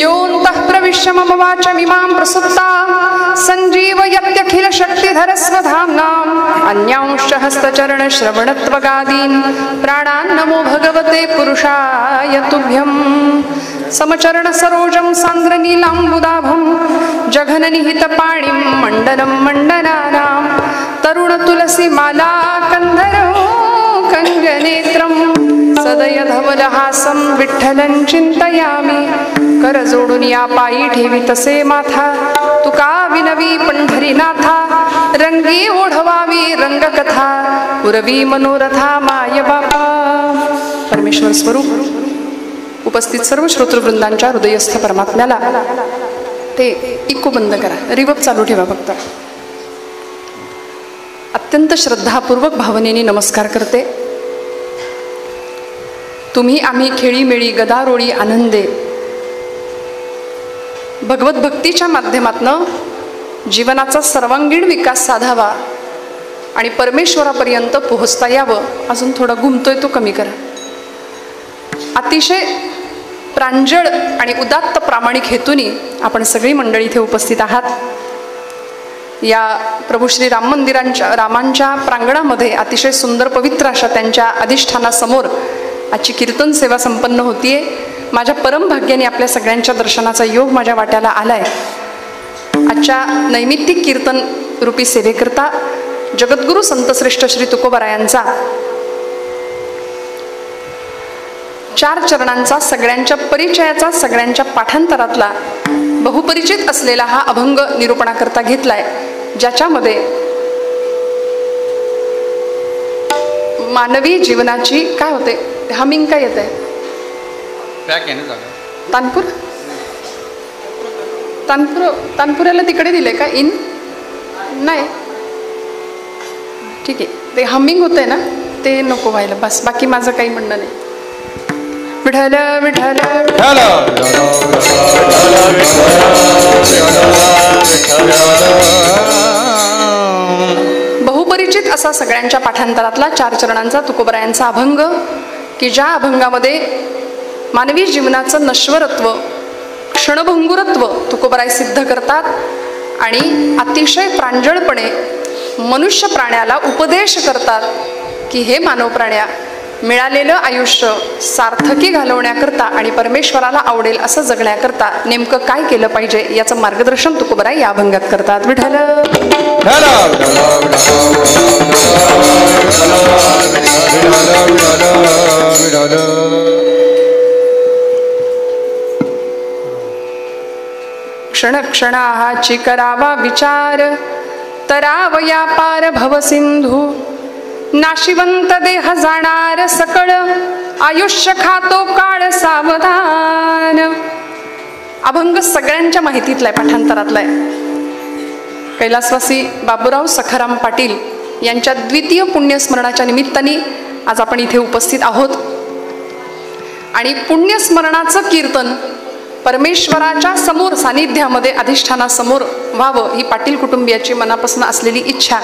योऽन्तः प्रविश्य मम वाचमिमां प्रसुप्ता सञ्जीवयत्यखिल शक्तिधरस्वधाम्नाम् अन्यांश्च हस्तचरणश्रवणत्वगादीन् प्राणान् नमो भगवते पुरुषाय तुभ्यम् समचरण सरोजं सान्द्रनीलाम्बुदाभं जघननिहितपाणिं मण्डनं मण्डनानां तरुणतुलसीमाला कन्धरो कञ्जनेत्रं सदय धवलहासं विठ्ठलं चिन्तयामि करजोडून या पायी ठेवी तसे माथा तुका विनवी पंढरीनाथा रंगी ओढवावी रंगकथा पुरवी मनोरथा माय बापा. परमेश्वर स्वरूप उपस्थित सर्व श्रोतृवृंदांच्या हृदयस्थ परमात्म्याला ते इको बंद करा, रिवर्ब चालू ठेवा फक्त. अत्यंत श्रद्धापूर्वक भावनेने नमस्कार करते. तुम्ही आम्ही खेळीमेळी गदारोळी आनंदे भगवत भक्तीच्या माध्यमातनं जीवनाचा सर्वांगीण विकास साधावा आणि परमेश्वरापर्यंत पोहोचता यावं. अजून थोडा घुमतोय तो कमी करा. अतिशय प्रांजळ आणि उदात्त प्रामाणिक हेतूनी आपण सगळी मंडळी इथे उपस्थित आहात. या प्रभू श्री राम रामांच्या प्रांगणामध्ये अतिशय सुंदर पवित्र अशा त्यांच्या अधिष्ठानासमोर आजची कीर्तन सेवा संपन्न होतीये. माझ्या परम भाग्याने आपल्या सगळ्यांच्या दर्शनाचा योग माझ्या वाट्याला आलाय. आजच्या नैमित्तिक कीर्तन रूपी सेवेकरता जगद्गुरु संतश्रेष्ठ श्री तुकोबारायांचा 4 चरणांचा सगळ्यांच्या परिचयाचा सगळ्यांच्या पाठांतरातला बहुपरिचित असलेला हा अभंग निरूपणाकरता घेतलाय, ज्याच्यामध्ये मानवी जीवनाची काय होते हमिंग काय येत आहे तानपूर तानपूर तानपुराला तिकडे दिले का इन नाही ठीक आहे. ते हमिंग होतंय ना ते नको व्हायला बस, बाकी माझं काही म्हणणं नाही. विठ्ठल विठ्ठल बहुपरिचित असा सगळ्यांच्या पाठांतरातला 4 चरणांचा तुकोबारायांचा अभंग, की ज्या अभंगामध्ये मानवी जीवनाचं नश्वरत्व क्षणभंगुरत्व तुकोबाराय सिद्ध करतात आणि अतिशय प्रांजळपणे मनुष्य प्राण्याला उपदेश करतात की हे मानव प्राण्या, मिळालेलं आयुष्य सार्थकी घालवण्याकरता आणि परमेश्वराला आवडेल असं जगण्याकरता नेमकं काय केलं पाहिजे याचं मार्गदर्शन तुकोबाराय या अभंगात करतात. विठ्ठल क्षण क्षणाची करावा विचार तरावया पार भवसिंधू नाशिवंत देह जाणार सकळ आयुष्य खातो काळ सावधान. अभंग सगळ्यांच्या माहितीतलाय पाठांतरातलाय. कैलासवासी बाबूराव सखाराम पाटील यांच्या द्वितीय पुण्यस्मरणाच्या निमित्ताने आज आपण इथे उपस्थित आहोत आणि पुण्यस्मरणाचं कीर्तन परमेश्वराच्या समोर सानिध्यामध्ये अधिष्ठानासमोर व्हावं ही पाटील कुटुंबियाची मनापासून असलेली इच्छा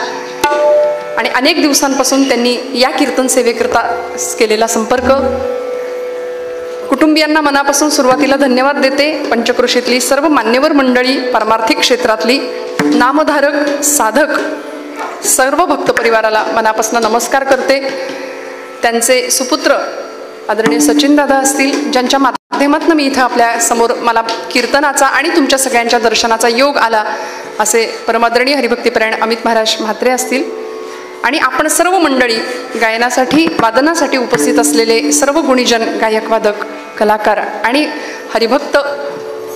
आणि अनेक दिवसांपासून त्यांनी या कीर्तन सेवेकरता केलेला संपर्क. कुटुंबियांना मनापासून सुरुवातीला धन्यवाद देते. पंचक्रोशीतली सर्व मान्यवर मंडळी, परमार्थिक क्षेत्रातली नामधारक साधक सर्व भक्त परिवाराला मनापासून नमस्कार करते. त्यांचे सुपुत्र आदरणीय सचिन दादा असतील, ज्यांच्या माध्यमातून मी इथं आपल्या समोर मला कीर्तनाचा आणि तुमच्या सगळ्यांच्या दर्शनाचा योग आला असे परमादरणीय हरिभक्तीपरायण अमित महाराज म्हात्रे असतील आणि आपण सर्व मंडळी गायनासाठी वादनासाठी उपस्थित असलेले सर्व गुणीजन गायक वादक कलाकार आणि हरिभक्त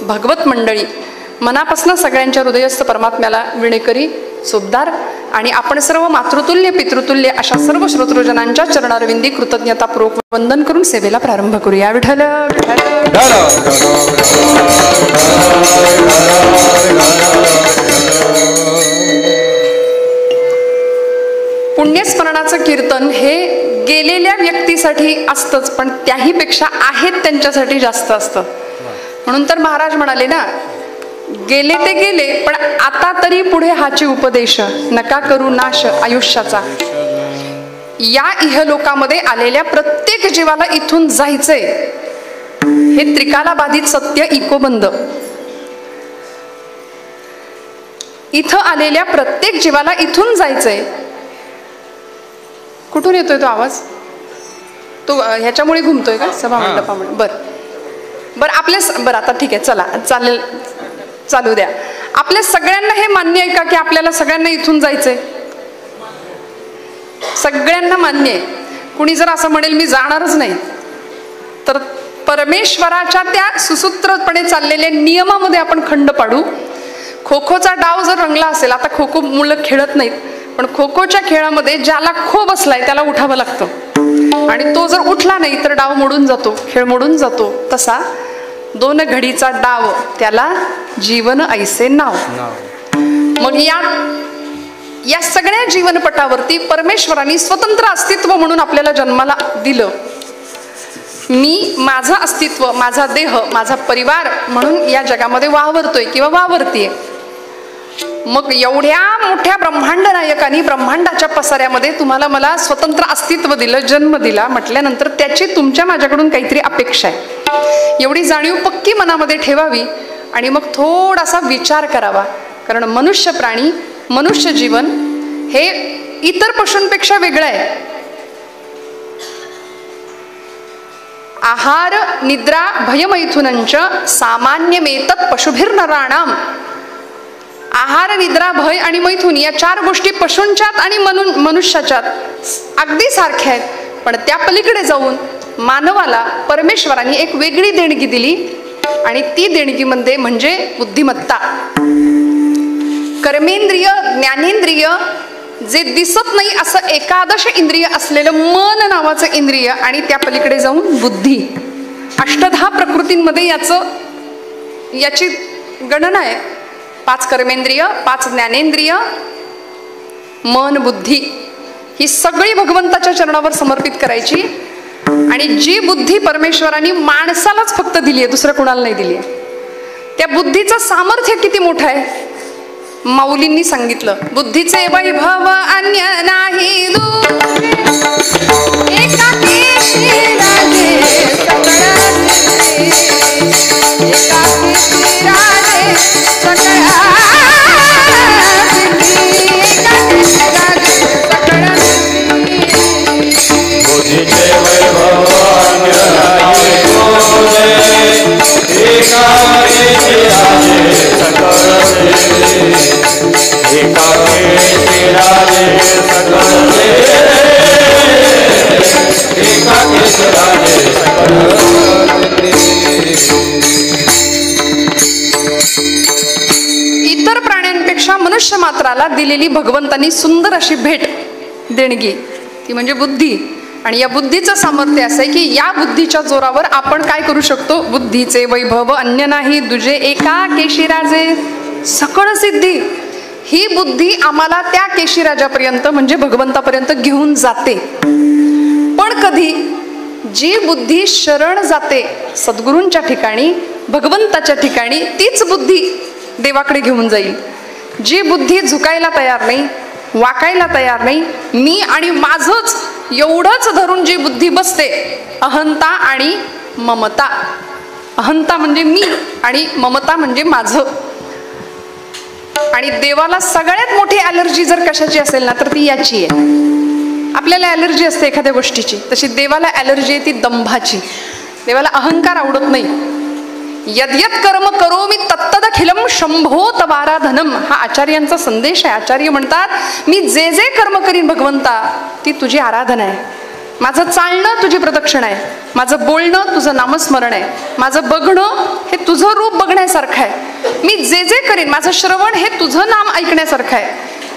भगवत मंडळी मनापासून सगळ्यांच्या हृदयस्थ परमात्म्याला विणेकरी सोबदार आणि आपण सर्व मातृतुल्य पितृतुल्य अशा सर्व श्रोतृजनांच्या चरणारविंदी कृतज्ञतापूर्वक वंदन करून सेवेला प्रारंभ करूया. विठ्ठल पुण्यस्मरणाचं कीर्तन हे गेलेल्या व्यक्तीसाठी असतंच, पण त्याही पेक्षा आहेत त्यांच्यासाठी जास्त असतं. म्हणून तर महाराज म्हणाले ना, गेले ते गेले पण आता तरी पुढे हाची उपदेश नका करू नाश आयुष्याचा. या इहलोकामध्ये आलेल्या प्रत्येक जीवाला इथून जायचंय हे त्रिकाला बाधित सत्य इकोबंद. इथं आलेल्या प्रत्येक जीवाला इथून जायचंय. कुठून येतोय तो आवाज? तो ह्याच्यामुळे घुमतोय का सभा मंडपामुळे? बरं आता ठीक आहे, चला चालेल, चालू द्या. आपल्या सगळ्यांना हे मान्य आहे का की आपल्याला सगळ्यांना इथून जायचंय? सगळ्यांना मान्य आहे. कुणी जर असं म्हणेल मी जाणारच नाही, तर परमेश्वराच्या त्या सुसूत्रपणे चाललेल्या नियमामध्ये आपण खंड पाडू. खो खोचा डाव जर रंगला असेल, आता खो खो मुलं खेळत नाहीत, पण खो खोच्या खेळामध्ये ज्याला खो बसलाय त्याला उठावं लागतं, आणि तो जर उठला नाही तर डाव मोडून जातो, खेळ मोडून जातो. तसा 2 घडीचा डाव त्याला जीवन ऐसे नाव. मग या सगळ्या जीवनपटावरती परमेश्वरांनी स्वतंत्र अस्तित्व म्हणून आपल्याला जन्माला दिलं. मी माझं अस्तित्व, माझा देह, माझा परिवार म्हणून या जगामध्ये वावरतोय किंवा वावरतीये. मग एवढ्या मोठ्या ब्रह्मांड नायकांनी ब्रह्मांडाच्या पसाऱ्यामध्ये तुम्हाला मला स्वतंत्र अस्तित्व दिलं, जन्म दिला म्हटल्यानंतर त्याची तुमच्या माझ्याकडून काहीतरी अपेक्षा आहे. एवढी जाणीव पक्की मनामध्ये ठेवावी आणि मग थोडासा विचार करावा. कारण मनुष्य प्राणी, मनुष्य जीवन हे इतर पशूंपेक्षा वेगळं आहे. आहार निद्रा भयमैथुनंच सामान्यमेतत् पशुभिर्नराणाम. आहार निद्रा भय आणि मैथुन या 4 गोष्टी पशूंच्यात आणि मनुष्याच्यात अगदी सारख्या आहेत, पण त्या पलीकडे जाऊन मानवाला परमेश्वरांनी एक वेगळी देणगी दिली, आणि ती देणगी म्हणजे बुद्धिमत्ता. कर्मेंद्रिय, ज्ञानेंद्रिय, जे दिसत नाही असं एकादश इंद्रिय असलेलं मन नावाचं इंद्रिय, आणि त्या पलीकडे जाऊन बुद्धी. 8 प्रकृतींमध्ये याची गणना आहे. 5 कर्मेंद्रिय, 5 ज्ञानेंद्रिय, मन, बुद्धी ही सगळी भगवंताच्या चरणावर समर्पित करायची. आणि जी बुद्धी परमेश्वरांनी माणसालाच फक्त दिली आहे, दुसऱ्या कोणाला नाही दिली आहे. त्या बुद्धीचं सामर्थ्य किती मोठं आहे माऊलींनी सांगितलं. बुद्धीचे वैभव अन्य नाही दुजे, एकाकीशी राजे सकळ सिद्धी, एकाकीशी राजे सकळ सिद्धी, एकाकीशी राजे सकळ सिद्धी. बुद्धीचे वैभव अन्य नाही दुजे, एकाकीशी राजे सकळ सिद्धी, एकाकीशी राजे सकळ सिद्धी, एकाकीशी राजे सकळ सिद्धी. इतर प्राण्यांपेक्षा मनुष्य मात्राला दिलेली भगवंतांनी सुंदर अशी भेट, देणगी, ती म्हणजे बुद्धी. आणि या बुद्धीचं सामर्थ्य असं आहे की या बुद्धीच्या जोरावर आपण काय करू शकतो? बुद्धीचे वैभव अन्य नाही दुजे, एका केशीराजे सकळ सिद्धी. ही बुद्धी आम्हाला त्या केशीराजापर्यंत म्हणजे भगवंतापर्यंत घेऊन जाते. पण कधी जी बुद्धी शरण जाते सद्गुरूंच्या ठिकाणी, भगवंताच्या ठिकाणी, तीच बुद्धी देवाकडे घेऊन जाईल. जी बुद्धी झुकायला तयार नाही, वाकायला तयार नाही, मी आणि माझंच एवढंच धरून जी बुद्धी बसते, अहंता आणि ममता. अहंता म्हणजे मी आणि ममता म्हणजे माझं. आणि देवाला सगळ्यात मोठी ॲलर्जी जर कशाची असेल ना तर ती याची आहे. आपल्याला ॲलर्जी असते एखाद्या गोष्टीची, तशी देवाला ॲलर्जी आहे ती दंभाची. देवाला अहंकार आवडत नाही. यद्यत कर्म करोमि तत्तदखिलम शंभो तवाराधनम, हा आचार्यांचा संदेश आहे. आचार्य म्हणतात मी जे जे कर्म करीन भगवंता ती तुझी आराधना आहे. माझं चालणं तुझी प्रदक्षिणा आहे, माझं बोलणं तुझं नामस्मरण आहे, माझं बघणं हे तुझं रूप बघण्यासारखं आहे. मी जे जे करेन, माझं श्रवण हे तुझं नाम ऐकण्यासारखं आहे.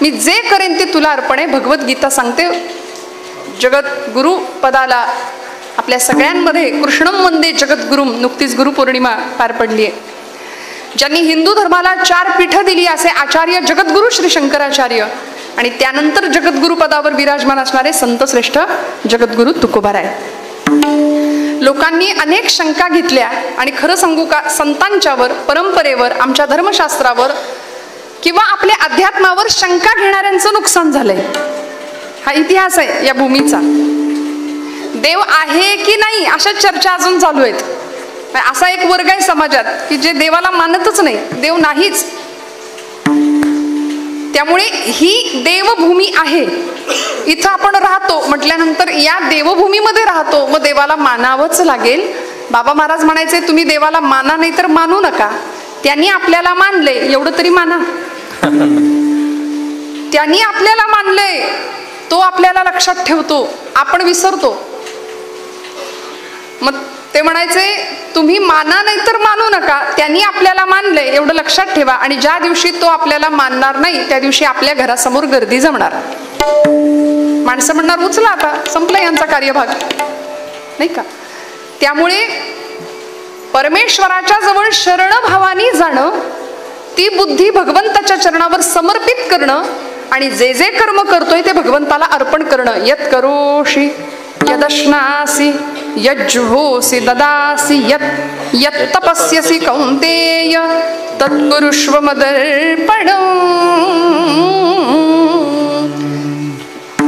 मी जे करेन ते तुला अर्पण आहे. भगवद्गीता सांगते जगद्गुरु पदाला आपल्या सगळ्यांमध्ये कृष्णम वंदे जगद्गुरुम. नुकतीच गुरुपौर्णिमा पार पडली आहे. ज्यांनी हिंदू धर्माला 4 पीठं दिली असे आचार्य जगद्गुरु श्री शंकराचार्य, आणि त्यानंतर जगद्गुरु पदावर विराजमान असणारे संत श्रेष्ठ जगद्गुरु तुकोबाराय. लोकांनी अनेक शंका घेतल्या, आणि खरं सांगू का, संतांच्यावर, परंपरेवर, आमच्या धर्मशास्त्रावर किंवा आपल्या अध्यात्मावर शंका घेणाऱ्यांचं नुकसान झालंय. हा इतिहास आहे या भूमीचा. देव आहे की नाही अशा चर्चा अजून चालू आहेत. असा एक वर्ग आहे समाजात की जे देवाला मानतच नाही, देव नाहीच. त्यामुळे ही देवभूमी आहे, इथं आपण राहतो म्हटल्यानंतर या देवभूमीमध्ये राहतो, मग देवाला मानावंच लागेल. बाबा महाराज म्हणायचे तुम्ही देवाला माना नाही तर मानू नका. त्यांनी आपल्याला मानले एवढं तरी माना. त्यांनी आपल्याला मानले, तो आपल्याला लक्षात ठेवतो, आपण विसरतो. मग ते म्हणायचे तुम्ही माना नाही तर मानू नका. त्यांनी आपल्याला मानले एवढं लक्षात ठेवा, आणि ज्या दिवशी तो आपल्याला मानणार नाही त्या दिवशी आपल्या घरासमोर गर्दी जमणार. माणसं म्हणणार उचला आता, संपला यांचा कार्यभाग, नाही का. त्यामुळे परमेश्वराच्या जवळ शरण भावानी जाणं, ती बुद्धी भगवंताच्या चरणावर समर्पित करणं, आणि जे जे कर्म करतोय ते भगवंताला अर्पण करणं. यत् करोषि यदश्नासि यज्जुहोसि ददासि यत् यत् तपस्यसि कौन्तेय तत्कुरुष्व मदर्पणम्.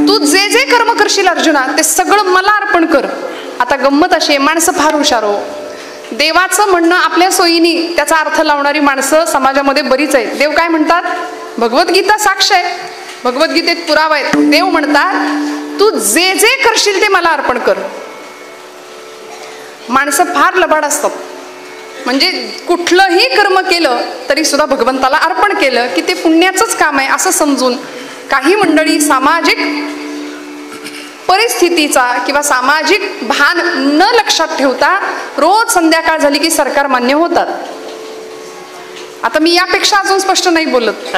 तू जे जे कर्म करशील अर्जुना ते सगळं मला अर्पण कर. आता गंमत अशी आहे, माणसं फार हुशार हो. देवाचं म्हणणं आपल्या सोयीनी त्याचा अर्थ लावणारी माणसं समाजामध्ये बरीच आहेत. देव काय म्हणतात, भगवद्गीता साक्ष आहे, भगवद्गीतेत पुरावा आहे. देव म्हणतात तू जे जे करशील ते मला अर्पण कर. माणसं फार लबाड असतात, म्हणजे कुठलंही कर्म केलं तरी सुद्धा भगवंताला अर्पण केलं की ते पुण्याचंच काम आहे असं समजून काही मंडळी सामाजिक परिस्थितीचा किंवा सामाजिक भान न लक्षात ठेवता रोज संध्याकाळ झाली की सरकार मान्य होतात. आता मी यापेक्षा अजून स्पष्ट नाही बोलत.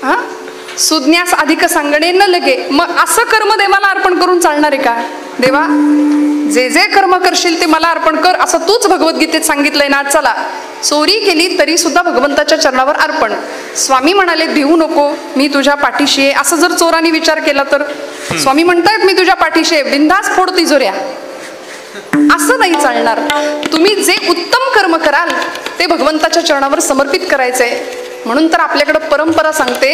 हा, सुज्ञास अधिक सांगणे न लगे. मग असं कर्म देवाला अर्पण करून चालणार आहे का? देवा जे जे कर्म करशील ते मला अर्पण कर असं तूच भगवद्गीतेत सांगितलंय ना. चला, चोरी केली तरी सुद्धा भगवंताच्या चरणावर अर्पण. स्वामी म्हणाले भिवू नको, मी तुझ्या पाठीशी आहे. असं जर चोरांनी विचार केला तर स्वामी म्हणतायत मी तुझ्या पाठीशी आहे, बिंदास फोड तिजोऱ्या. असं नाही चालणार. तुम्ही जे उत्तम कर्म कराल ते भगवंताच्या चरणावर समर्पित करायचंय. म्हणून तर आपल्याकडे परंपरा सांगते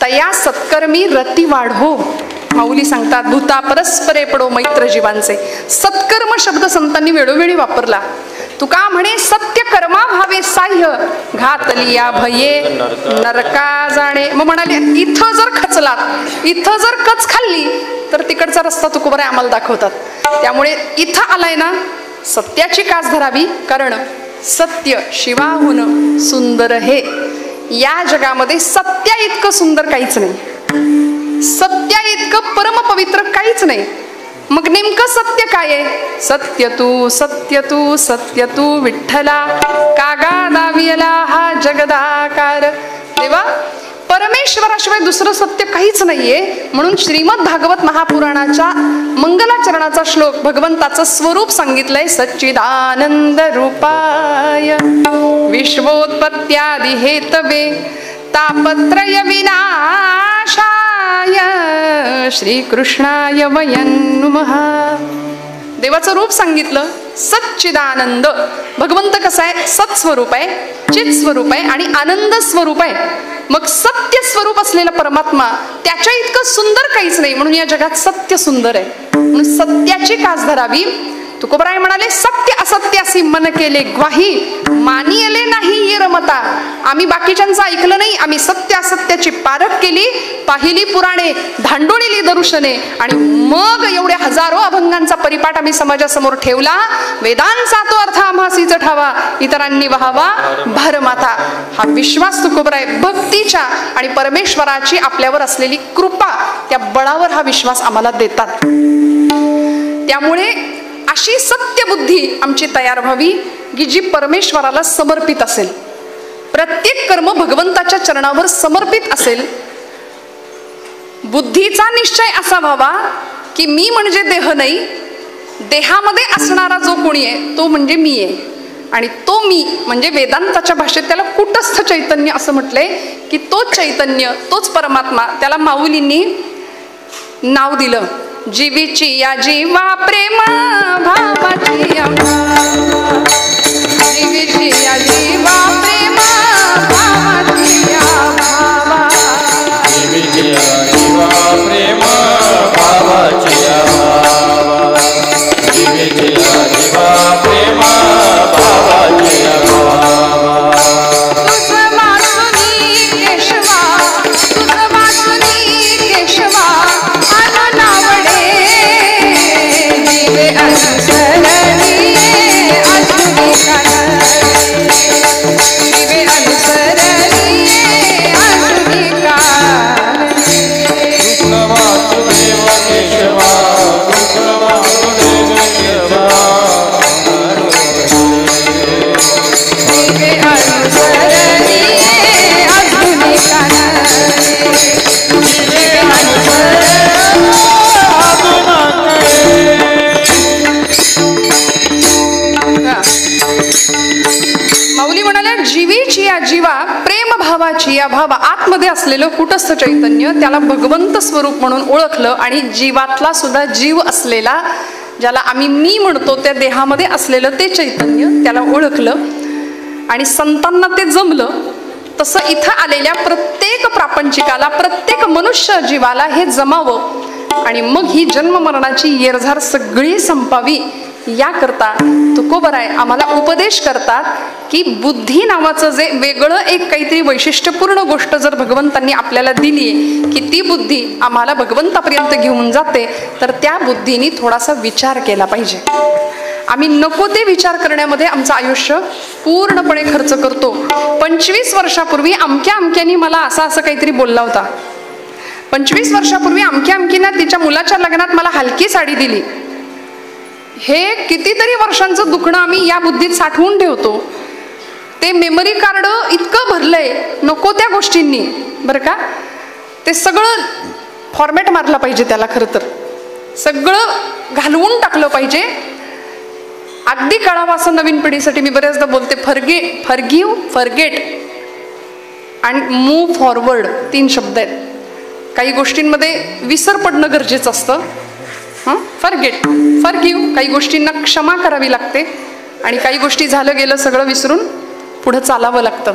तया सत्कर्मी रती वाढो. माऊली सांगतात भूता परस्परे पडो मैत्र जीवांचे. सत्कर्म शब्द संतांनी वेळोवेळी वापरला. तुका म्हणे सत्य कर्मा भावे साह्य घातलिया भये नरका जाणे. मग म्हणाले इथं जर खचलात, इथं जर कच खाल्ली तर तिकडचा रस्ता तुकोबरा आम्हाला दाखवतात. त्यामुळे इथं आलाय ना, सत्याची कास धरावी, कारण सत्य शिवाहून सुंदर हे. या जगामध्ये सत्या इतकं सुंदर काहीच नाही, सत्या इतकं परम पवित्र काहीच नाही. मग नेमकं सत्य काय आहे? सत्य तू सत्य तू सत्य तू विठ्ठला कागा दावियला हा जगदाकार. देवा परमेश्वराशिवाय दुसरं सत्य काहीच नाहीये. म्हणून श्रीमद भागवत महापुराणाच्या मंगलाचरणाचा श्लोक भगवंताचं स्वरूप सांगितलंय. सच्चिदानंद रूपाय विश्वोत्पत्त्यादि हेतवे तापत्रय विनाशाय श्रीकृष्णाय वयं नमः. देवाचं रूप सांगितलं सच्चिदानंद. भगवंत कसा आहे? सत्स्वरूप आहे, चित स्वरूप आहे आणि आनंद स्वरूप आहे. मग सत्य स्वरूप असलेला परमात्मा त्याच्या इतकं सुंदर काहीच नाही. म्हणून या जगात सत्य सुंदर आहे. म्हणून सत्याची कास धरावी. तुकोबराय म्हणाले सत्य असत्यासी मन केले ग्वाही मानियले नाही ये रमता. आम्ही बाकीच्यांचं ऐकलं नाही, आम्ही सत्य असत्याची पारख केली, पाहिली पुराणे, धांडोळीली दर्शने, आणि मग एवढ्या हजारो अभंगांचा परिपाठ आम्ही समाजासमोर ठेवला. वेदांचा तो अर्थ आम्हासीच ठावा इतरांनी व्हावा भारमाता. हा विश्वास तुकोबराय भक्तीच्या आणि परमेश्वराची आपल्यावर असलेली कृपा, त्या बळावर हा विश्वास आम्हाला देतात. त्यामुळे अशी सत्य बुद्धी आमची तयार व्हावी की जी परमेश्वराला समर्पित असेल. प्रत्येक कर्म भगवंताच्या चरणावर समर्पित असेल. बुद्धीचा निश्चय असा व्हावा की मी म्हणजे देह नाही, देहामध्ये असणारा जो कोणी आहे तो म्हणजे मी आहे. आणि तो मी म्हणजे वेदांताच्या भाषेत त्याला कुटस्थ चैतन्य असं म्हटलंय की तोच चैतन्य, तोच परमात्मा. त्याला माऊलींनी नाव दिलं जीवीची या जीवा प्रेम भावाची जीवीची या जीवा प्रेम भावाची भावा जीवीची या जीवा प्रेम भावाची भावा जीवीची या जीवा प्रेम माऊली म्हणाल्या, जीवीची या जीवा प्रेम भावाची या भावा आतमध्ये असलेलं कुटस्थ चैतन्य त्याला भगवंत स्वरूप म्हणून ओळखलं आणि जीवातला सुद्धा जीव असलेला ज्याला आम्ही मी म्हणतो त्या देहामध्ये असलेलं ते चैतन्य त्याला ओळखलं आणि संतांना ते जमलं. तसं इथं आलेल्या प्रत्येक प्रापंचिकाला प्रत्येक मनुष्य जीवाला हे जमावं आणि मग ही जन्म मरणाची येरझार सगळी संपावी याकरता तुकोबराय आम्हाला उपदेश करतात की बुद्धी नावाचं जे वेगळं एक काहीतरी वैशिष्ट्यपूर्ण गोष्ट जर भगवंतांनी आपल्याला दिली की ती बुद्धी आम्हाला भगवंतापर्यंत घेऊन जाते, तर त्या बुद्धीने थोडासा विचार केला पाहिजे. आम्ही नको ते विचार करण्यामध्ये आमचं आयुष्य पूर्णपणे खर्च करतो. 25 वर्षापूर्वी अमक्या अमक्यानी मला असं काहीतरी बोलला होता. 25 वर्षापूर्वी अमक्या अमकीनं तिच्या मुलाच्या लग्नात मला हलकी साडी दिली. हे कितीतरी वर्षांचं दुखणं आम्ही या बुद्धीत साठवून ठेवतो. ते मेमरी कार्ड इतकं भरलंय नको त्या गोष्टींनी, बरं का. ते सगळं फॉर्मॅट मारलं पाहिजे त्याला. खरं तर सगळं घालवून टाकलं पाहिजे. अगदी कळावं असं नवीन पिढीसाठी मी बऱ्याचदा बोलते, forgive, forget and move forward 3 शब्द आहेत. काही गोष्टींमध्ये विसर पडणं गरजेचं असतं. फॉरगेट, फॉरगिव्ह, काही गोष्टींना क्षमा करावी लागते आणि काही गोष्टी झालं गेलं सगळं विसरून पुढं चालावं लागतं.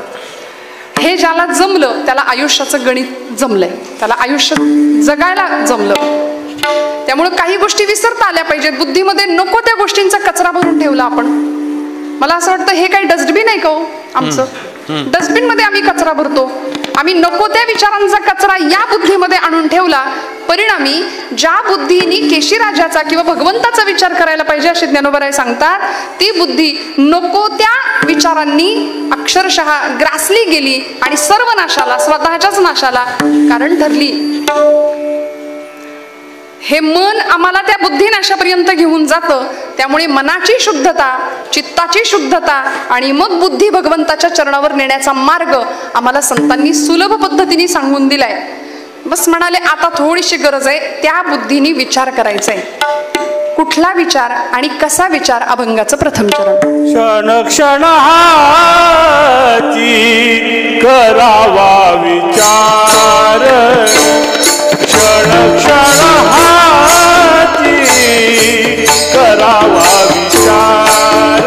हे ज्याला जमलं त्याला आयुष्याचं गणित जमलंय, त्याला आयुष्य जगायला जमलं. त्यामुळे काही गोष्टी विसरता आल्या पाहिजेत. बुद्धीमध्ये नको त्या गोष्टींचा कचरा भरून ठेवला आपण. मला असं वाटतं हे काही डस्टबिन आहे का हो आमचं? डस्टबिन मध्ये आम्ही कचरा भरतो. आम्ही नको त्या विचारांचा कचरा या बुद्धीमध्ये आणून ठेवला. परिणामी ज्या बुद्धीने केशीराजाचा किंवा भगवंताचा विचार करायला पाहिजे असे ज्ञानोबराय सांगतात, ती बुद्धी नको त्या विचारांनी अक्षरशः ग्रासली गेली आणि सर्व नाशाला, स्वतःच्याच नाशाला कारण ठरली. हे मन आम्हाला त्या बुद्धिनाशापर्यंत घेऊन जातं. त्यामुळे मनाची शुद्धता, चित्ताची शुद्धता आणि मग बुद्धी भगवंताच्या चरणावर नेण्याचा मार्ग आम्हाला संतांनी सुलभ पद्धतीने सांगून दिलाय. बस म्हणाले आता थोडीशी गरज आहे त्या बुद्धीने विचार करायचा आहे. कुठला विचार आणि कसा विचार? अभंगाचं प्रथम चरण. क्षण क्षण हाची करावा विचार, क्षण क्षण हाची करावा विचार,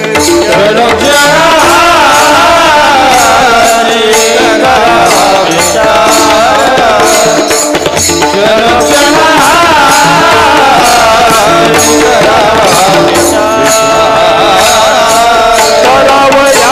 क्षण क्षण हाची करावा विचार, क्षण क्षण हाची करावा विचार, करावया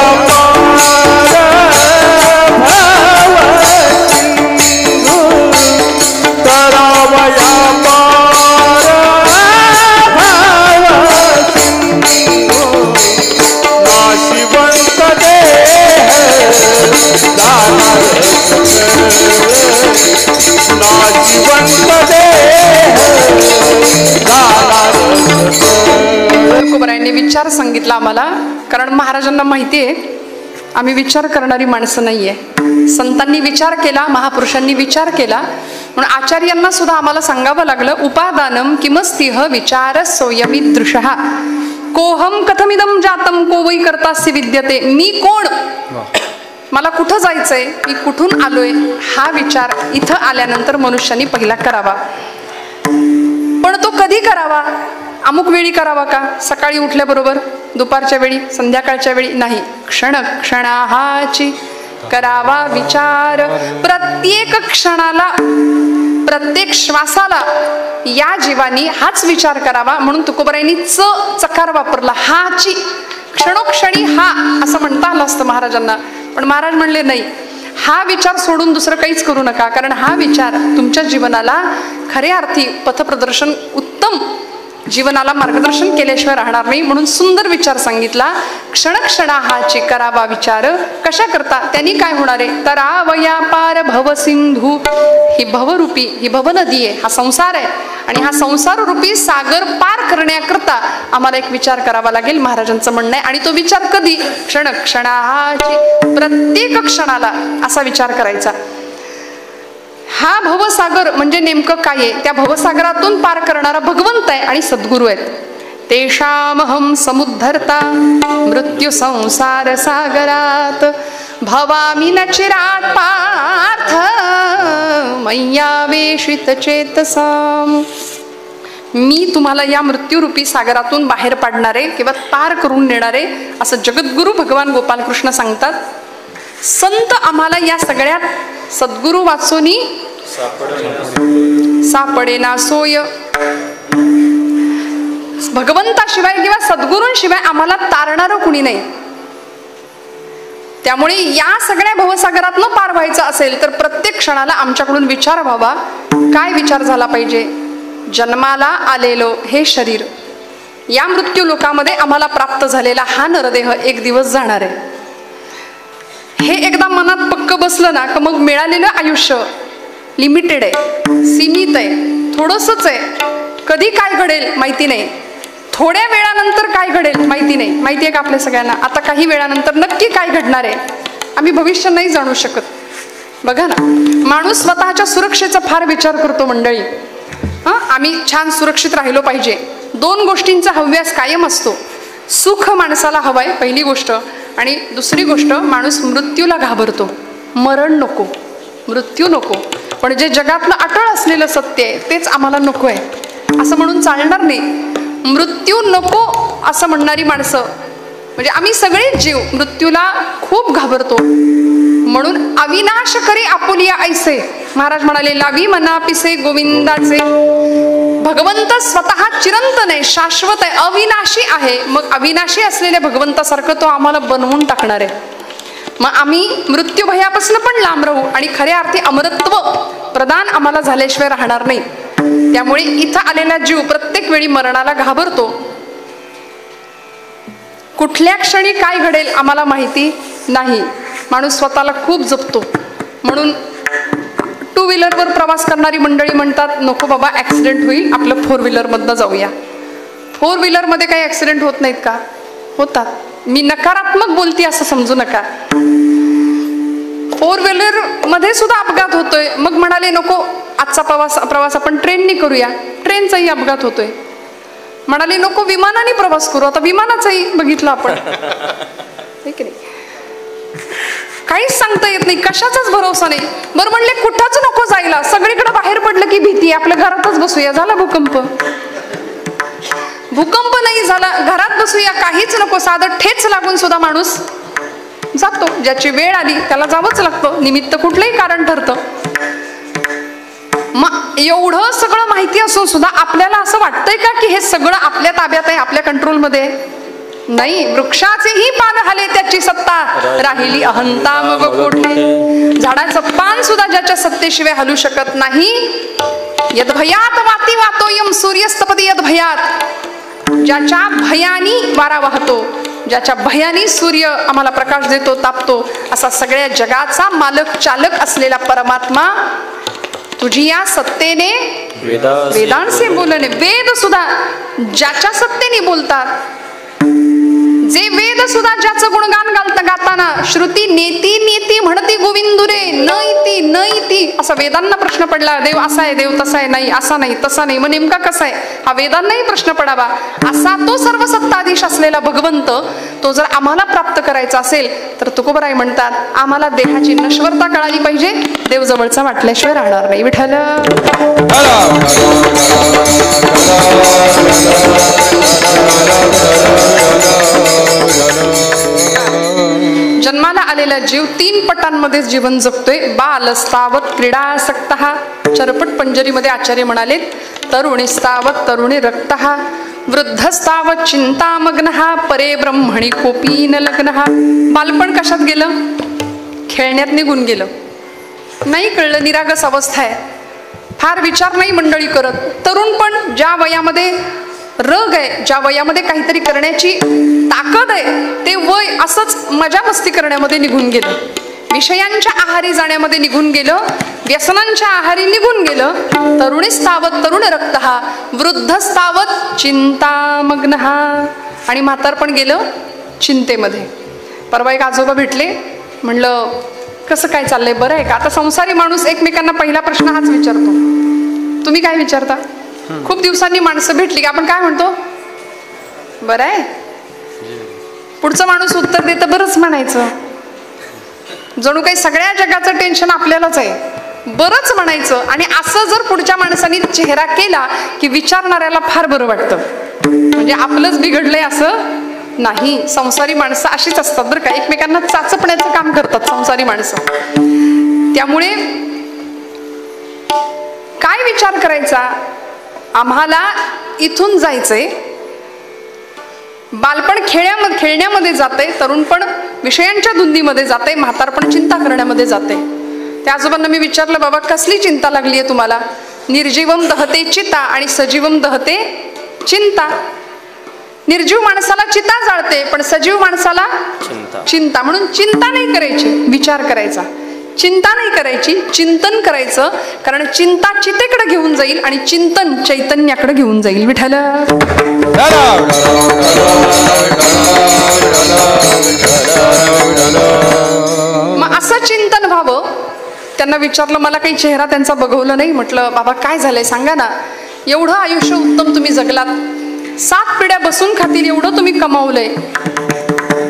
तुकोबरायांनी विचार सांगितला आम्हाला, कारण महाराजांना माहिती आहे आम्ही विचार करणारी माणसं नाहीये. संतांनी विचार केला, महापुरुषांनी विचार केला, म्हणून आचार्यांना सुद्धा आम्हाला सांगावं लागलं. उपादानम किमस्तिह विचार सोयमीदृशः कोहम कथमिदम जातम को वै कर्तास्य विद्यते. मी कोण, मला कुठं जायचंय, मी कुठून आलोय, हा विचार इथं आल्यानंतर मनुष्याने पहिला करावा. पण तो कधी करावा? अमुक वेळी करावा का? सकाळी उठल्याबरोबर, दुपारच्या वेळी, संध्याकाळच्या वेळी नाही. क्षण क्षणाहाची करावा विचार. प्रत्येक क्षणाला, प्रत्येक श्वासाला या जीवानी हाच विचार करावा. म्हणून तुकोबरायांनी चकार वापरला. हाची, क्षणोक्षणी हा असं म्हणता आलं असतं महाराजांना, पण महाराज म्हणले नाही, हा विचार सोडून दुसरं काहीच करू नका, कारण हा विचार तुमच्या जीवनाला खऱ्या अर्थी पथप्रदर्शन, उत्तम जीवनाला मार्गदर्शन केल्याशिवाय राहणार नाही. म्हणून सुंदर विचार सांगितला. क्षणक्षणा हाची करावा विचार. कशा करता? त्यांनी काय होणार आहे? तरावया पार भवसिंधू. ही भवरूपी, ही भवनदी आहे, हा संसार आहे, आणि हा संसार रूपी सागर पार करण्याकरता आम्हाला एक विचार करावा लागेल, महाराजांचं म्हणणं आहे. आणि तो विचार कधी? क्षणक्षणाची, प्रत्येक क्षणाला असा विचार करायचा. हा भवसागर म्हणजे नेमकं काय आहे? त्या भवसागरातून पार करणारा भगवंत आहे आणि सद्गुरू आहेत. तेषामहं समुद्धर्ता मृत्यु संसार सागरात भवामि न चिरात् पार्थ मय्यावेशित चेतसाम. मी तुम्हाला या मृत्यूरूपी सागरातून बाहेर पाडणारे किंवा पार करून नेणारे असं जगद्गुरु भगवान गोपालकृष्ण सांगतात. संत आम्हाला या सगळ्यात सद्गुरु वाचोनी सापडेना सोय. भगवंताशिवाय किंवा सद्गुरूंशिवाय आम्हाला तारणारं कुणी नाही. त्यामुळे या सगळ्या भवसागरातनं पार व्हायचं असेल तर प्रत्येक क्षणाला आमच्याकडून विचार व्हावा. काय विचार झाला पाहिजे? जन्माला आलेलो हे शरीर, या मृत्यू लोकामध्ये आम्हाला प्राप्त झालेला हा नरदेह एक दिवस जाणार आहे. हे एकदा मनात पक्क बसलं ना, मग मिळालेलं आयुष्य लिमिटेड आहे, सीमित आहे, थोडंसंच आहे. कधी काय घडेल माहिती नाही, थोड्या वेळानंतर काय घडेल माहिती नाही. माहिती आहे का आपल्या सगळ्यांना? आता काही वेळानंतर नक्की काय घडणार आहे आम्ही भविष्य नाही जाणू शकत. बघा ना, माणूस स्वतःच्या सुरक्षेचा फार विचार करतो मंडळी. आम्ही छान सुरक्षित राहिलो पाहिजे. दोन गोष्टींचा हव्यास कायम असतो. सुख माणसाला हवंय पहिली गोष्ट, आणि दुसरी गोष्ट माणूस मृत्यूला घाबरतो. मरण नको, मृत्यू नको. पण जे जगातलं अटळ असलेलं सत्य आहे तेच आम्हाला नको आहे असं म्हणून चालणार नाही. मृत्यू नको असं म्हणणारी माणसं म्हणजे आम्ही सगळेच जीव मृत्यूला खूप घाबरतो. म्हणून अविनाश करी आपुलिया ऐसे महाराज म्हणाले, लावी मना पिसे गोविंदाचे. भगवंत स्वतः चिरंतन आहे, शाश्वत आहे, अविनाशी आहे. मग अविनाशी असलेल्या भगवंतासारखं तो आम्हाला बनवून टाकणार आहे. मग आम्ही मृत्यू भयापासून पण लांब राहू आणि खऱ्या अर्थी अमरत्व प्रदान आम्हाला झाल्याशिवाय राहणार नाही. त्यामुळे इथं आलेला जीव प्रत्येक वेळी मरणाला घाबरतो. कुठल्या क्षणी काय घडेल आम्हाला माहिती नाही. माणूस स्वतःला खूप जपतो. म्हणून टू व्हीलरवर प्रवास करणारी मंडळी म्हणतात, नको बाबा ॲक्सिडेंट होईल, आपलं फोर व्हीलरमधनं जाऊया. फोर व्हीलरमध्ये काही ॲक्सिडेंट होत नाहीत का? होतात. मी नकारात्मक बोलते असं समजू नका. फोर व्हीलर मध्ये सुद्धा अपघात होतोय. मग म्हणाले नको आजचा प्रवास आपण ट्रेनने करूया, ट्रेनचाही अपघात होतोय. म्हणाले नको विमानाने प्रवास करू, आता विमानाचाही बघितलं आपण. की नाही, काहीच सांगता येत नाही, कशाचाच भरोसा नाही. बरं म्हणले कुठंच नको जायला, सगळीकडे बाहेर पडलं की भीती, आपल्या घरातच बसूया. झाला भूकंप, भूकंप नाही झाला, घरात बसूया, काहीच नको. साधं ठेच लागून सुद्धा माणूस जातो. ज्याची वेळ आली त्याला जावंच लागतं, निमित्त कुठलंही कारण ठरतं. मग एवढं सगळं माहिती असून सुद्धा आपल्याला असं वाटतंय का की हे सगळं आपल्या ताब्यात आहे, आपल्या कंट्रोलमध्ये नाही. वृक्षाचेही पान हाले त्याची सत्ता, राहिली अहंता मग कोठे. झाडाचं पान सुद्धा ज्याच्या सत्तेशिवाय हलू शकत नाही. यद्भयात वाती वातोयम सूर्यस्तपदी यद्भयात. ज्याच्या भयानी वारा वाहतो, ज्याच्या भयानी सूर्य आम्हाला प्रकाश देतो, तापतो, असा सगळ्या जगाचा मालक चालक असलेला परमात्मा तुझी या सत्तेने वेदांचे बोलणे. वेद सुद्धा ज्याच्या सत्तेने बोलतात, जे वेद सुद्धा ज्याचं गुणगान गाताना श्रुती नेती नेती म्हणती गोविंदुरे न इति न इति. असा वेदांना प्रश्न पडला, देव असा आहे, देव तसा आहे, नाही असा नाही तसा नाही, मग नेमका कसा आहे हा वेदांनाही प्रश्न पडावा. असा तो सर्व सत्ताधीश असलेला भगवंत, तो जर आम्हाला प्राप्त करायचा असेल तर तुकोबराय म्हणतात, आम्हाला देहाची नश्वरता कळाली पाहिजे, देव जवळचा वाटल्याशिवाय राहणार नाही. विठ्ठल जन्माला आलेला जीव 3 पटांमध्ये जीवन जगतोय. बालस्तावत क्रीडासक्त, चरपट पंजरीमध्ये आचार्य म्हणाले, तरुणीस्तावत तरुणी रक्त, वृद्धस्तावत चिंतामग्न, परे ब्रह्मणी कोपी न लग्न. बालपण कशात गेलं? खेळण्यात निघून गेलं, नाही कळलं, निरागस अवस्था आहे, फार विचार नाही मंडळी करत. तरुण पण ज्या वयामध्ये रग आहे, ज्या वयामध्ये काहीतरी करण्याची ताकद आहे, ते वय असंच मजा मस्ती करण्यामध्ये निघून गेलं, विषयांच्या आहारी जाण्यामध्ये निघून गेलं, व्यसनांच्या आहारी निघून गेलं. तरुणीस्तावत तरुण रक्त, वृद्धस्तावत चिंतामग्न, आणि म्हातारपण गेलं चिंतेमध्ये. परवा एक आजोबा भेटले, म्हणलं कसं काय चाललंय, बरं आहे का? आता संसारी माणूस एकमेकांना पहिला प्रश्न हाच विचारतो. तुम्ही काय विचारता? खूप दिवसांनी माणसं भेटली की आपण काय म्हणतो? बरं आहे. पुढचा माणूस उत्तर देतं बरंच म्हणायचं. जणू काही सगळ्या जगाचं टेन्शन आपल्यालाच आहे, बरंच म्हणायचं. आणि असं जर पुढच्या माणसाने चेहरा केला की विचारणाऱ्याला फार बरं वाटतं, म्हणजे आपलंच बिघडलंय असं नाही. संसारी माणसं अशीच असतात बरं का, एकमेकांना चाचपण्याचं काम करतात संसारी माणसं. त्यामुळे काय विचार करायचा, आम्हाला इथून जायचंय. बालपण खेळण्यामध्ये जाते, तरुणपण विषयांच्या धुंदीमध्ये जाते, म्हातारपण चिंता करण्यामध्ये जाते. त्या आजोबांना मी विचारलं, बाबा कसली चिंता लागली आहे तुम्हाला? निर्जीवम दहते चिता आणि सजीवम दहते चिंता. निर्जीव माणसाला चिता जाळते, पण सजीव माणसाला चिंता. म्हणून चिंता नाही करायची, विचार करायचा. चिंता नाही करायची, चिंतन करायचं. कारण चिंता चितेकडे घेऊन जाईल आणि चिंतन चैतन्याकडे घेऊन जाईल. विठ्ठल. मग असं चिंतन व्हावं. त्यांना विचारलं, मला काही चेहरा त्यांचा बघवलं नाही. म्हटलं बाबा काय झालंय सांगा ना. एवढं आयुष्य उत्तम तुम्ही जगलात, 7 पिढ्या बसून खातील एवढं तुम्ही कमावलंय,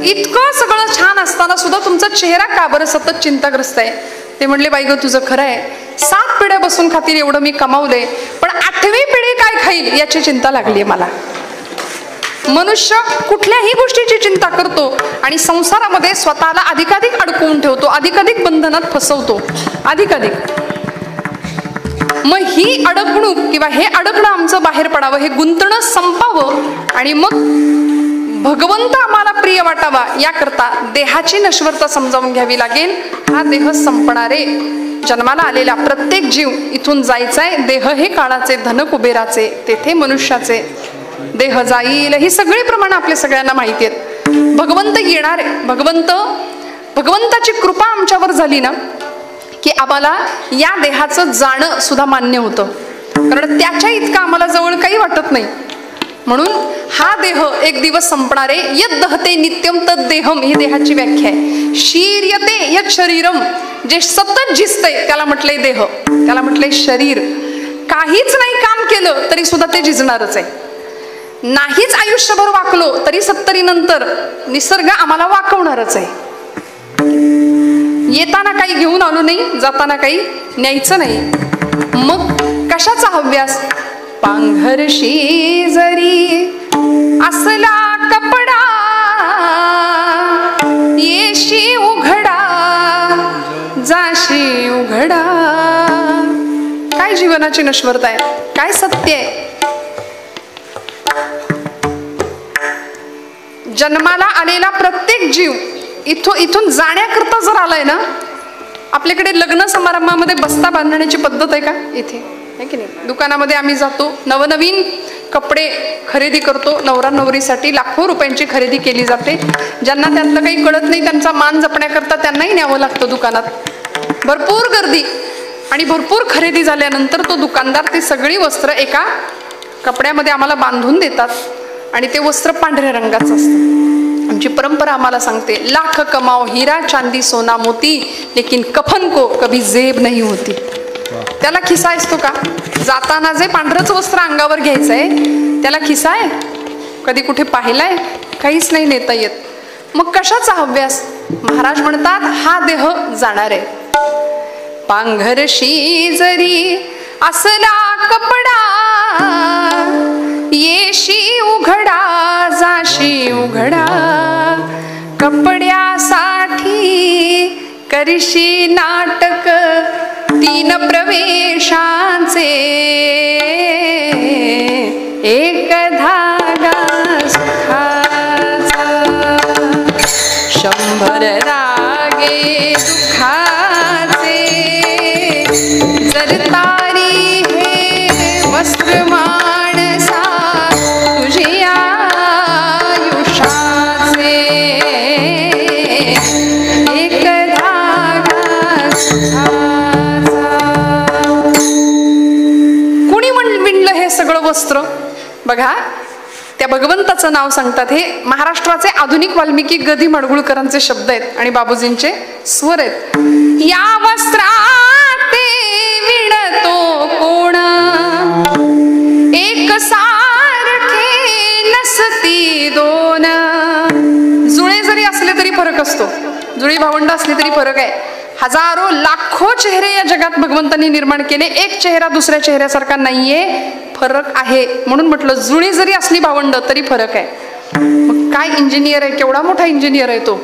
इतकं सगळं छान असताना सुद्धा तुमचा चेहरा का बरं सतत चिंताग्रस्त आहे? ते म्हणले, बाई गं तुझं खरं आहे, 7 पिढ्या बसून खातील एवढं मी कमावलंय, पण 8वी पिढी काय खाईल याची चिंता लागली मला. मनुष्य कुठल्याही गोष्टीची चिंता करतो आणि संसारामध्ये स्वतःला अधिकाधिक अडकवून ठेवतो, अधिकाधिक बंधनात फसवतो, अधिकाधिक. मग ही अडकणूक किंवा हे अडकणं आमचं बाहेर पडावं, हे गुंतणं संपावं आणि मग भगवंत आम्हाला प्रिय वाटावा, याकरता देहाची नश्वरता समजावून घ्यावी लागेल. हा देह संपणारे, जन्माला आलेला प्रत्येक जीव इथून जायचाय. देह हे काळाचे, धन कुबेराचे, तेथे मनुष्याचे. देह जाईल ही सगळी प्रमाण आपल्या सगळ्यांना माहिती आहेत. भगवंत येणार आहे. भगवंताची कृपा आमच्यावर झाली ना की आम्हाला या देहाचं जाणं सुद्धा मान्य होतं, कारण त्याच्या इतकं आम्हाला जवळ काही वाटत नाही. म्हणून हा देह एक दिवस संपणारे. यद दहते नित्यम तद देहम ही देहाची व्याख्या आहे. शीर्यते यद शरीरम, जे सतत झिजतंय त्याला म्हटलंय देह, त्याला म्हटलंय शरीर. काहीच नाही काम केलं तरी सुद्धा ते झिजणारच आहे. नाहीच आयुष्यभर वाकलो तरी 70 नंतर निसर्ग आम्हाला वाकवणारच आहे. येताना काही घेऊन आलो नाही, जाताना काही न्यायचं नाही. मग कशाचा हव्यास? पांघरशी जरी असला कपडा, येशी उघडा जाशी उघडा. काय जीवनाची नश्वरता आहे, काय सत्य आहे. जन्माला आलेला प्रत्येक जीव इथून जाण्याकरता जर आलाय ना, आपल्याकडे लग्न समारंभामध्ये बस्ता बांधण्याची पद्धत आहे का इथे? आहे की नाही? दुकानामध्ये आम्ही जातो, नवनवीन कपडे खरेदी करतो. नवरा नवरीसाठी लाखो रुपयांची खरेदी केली जाते. ज्यांना त्यातलं काही कळत नाही त्यांचा मान जपण्याकरता त्यांनाही न्यावं लागतं दुकानात. भरपूर गर्दी आणि भरपूर खरेदी झाल्यानंतर तो दुकानदार ती सगळी वस्त्र एका कपड्यामध्ये आम्हाला बांधून देतात आणि ते वस्त्र पांढऱ्या रंगाचं असतं. आमची परंपरा आम्हाला सांगते, लाख कमाओ हीरा चांदी सोना मोती, लेकिन कफन को कभी जेब नहीं होती. त्याला खिसा असतो का? जाताना जे पांढरंच वस्त्र अंगावर घ्यायचंय त्याला खिसा आहे? कधी कुठे पाहिलाय? काहीच नाही नेता येत. मग कशाचा हव्यास? महाराज म्हणतात हा देह जाणार आहे. पांघरशी जरी असला कपडा, येशी उघडा जाशी उघडा. कपड्यासाठी करशी नाटक 3 प्रवेशांचे, एक धागा सुखाचा, 100 रागे दुःखाचे. जर तारी हे वस्त्र माणसा तुझी आयुष्याचे, एक धागा सुखाचा. कुणी विणलं हे सगळं वस्त्र? बघा, त्या भगवंताचं नाव सांगतात. हे महाराष्ट्राचे आधुनिक वाल्मिकी गदी मडगुळकरांचे शब्द आहेत आणि बाबूजींचे स्वर आहेत. या वस्त्रात विणतो कोण, एक सारखे नसती असतो. जुळी भावंड असली तरी फरक आहे. हजारो लाखो चेहरे या जगात भगवंतांनी निर्माण केले, एक चेहरा दुसऱ्या चेहऱ्यासारखा नाहीये, फरक आहे. म्हणून म्हटलं जुळी जरी असली भावंड तरी फरक आहे. मग काय इंजिनियर आहे, केवढा मोठा इंजिनियर आहे तो.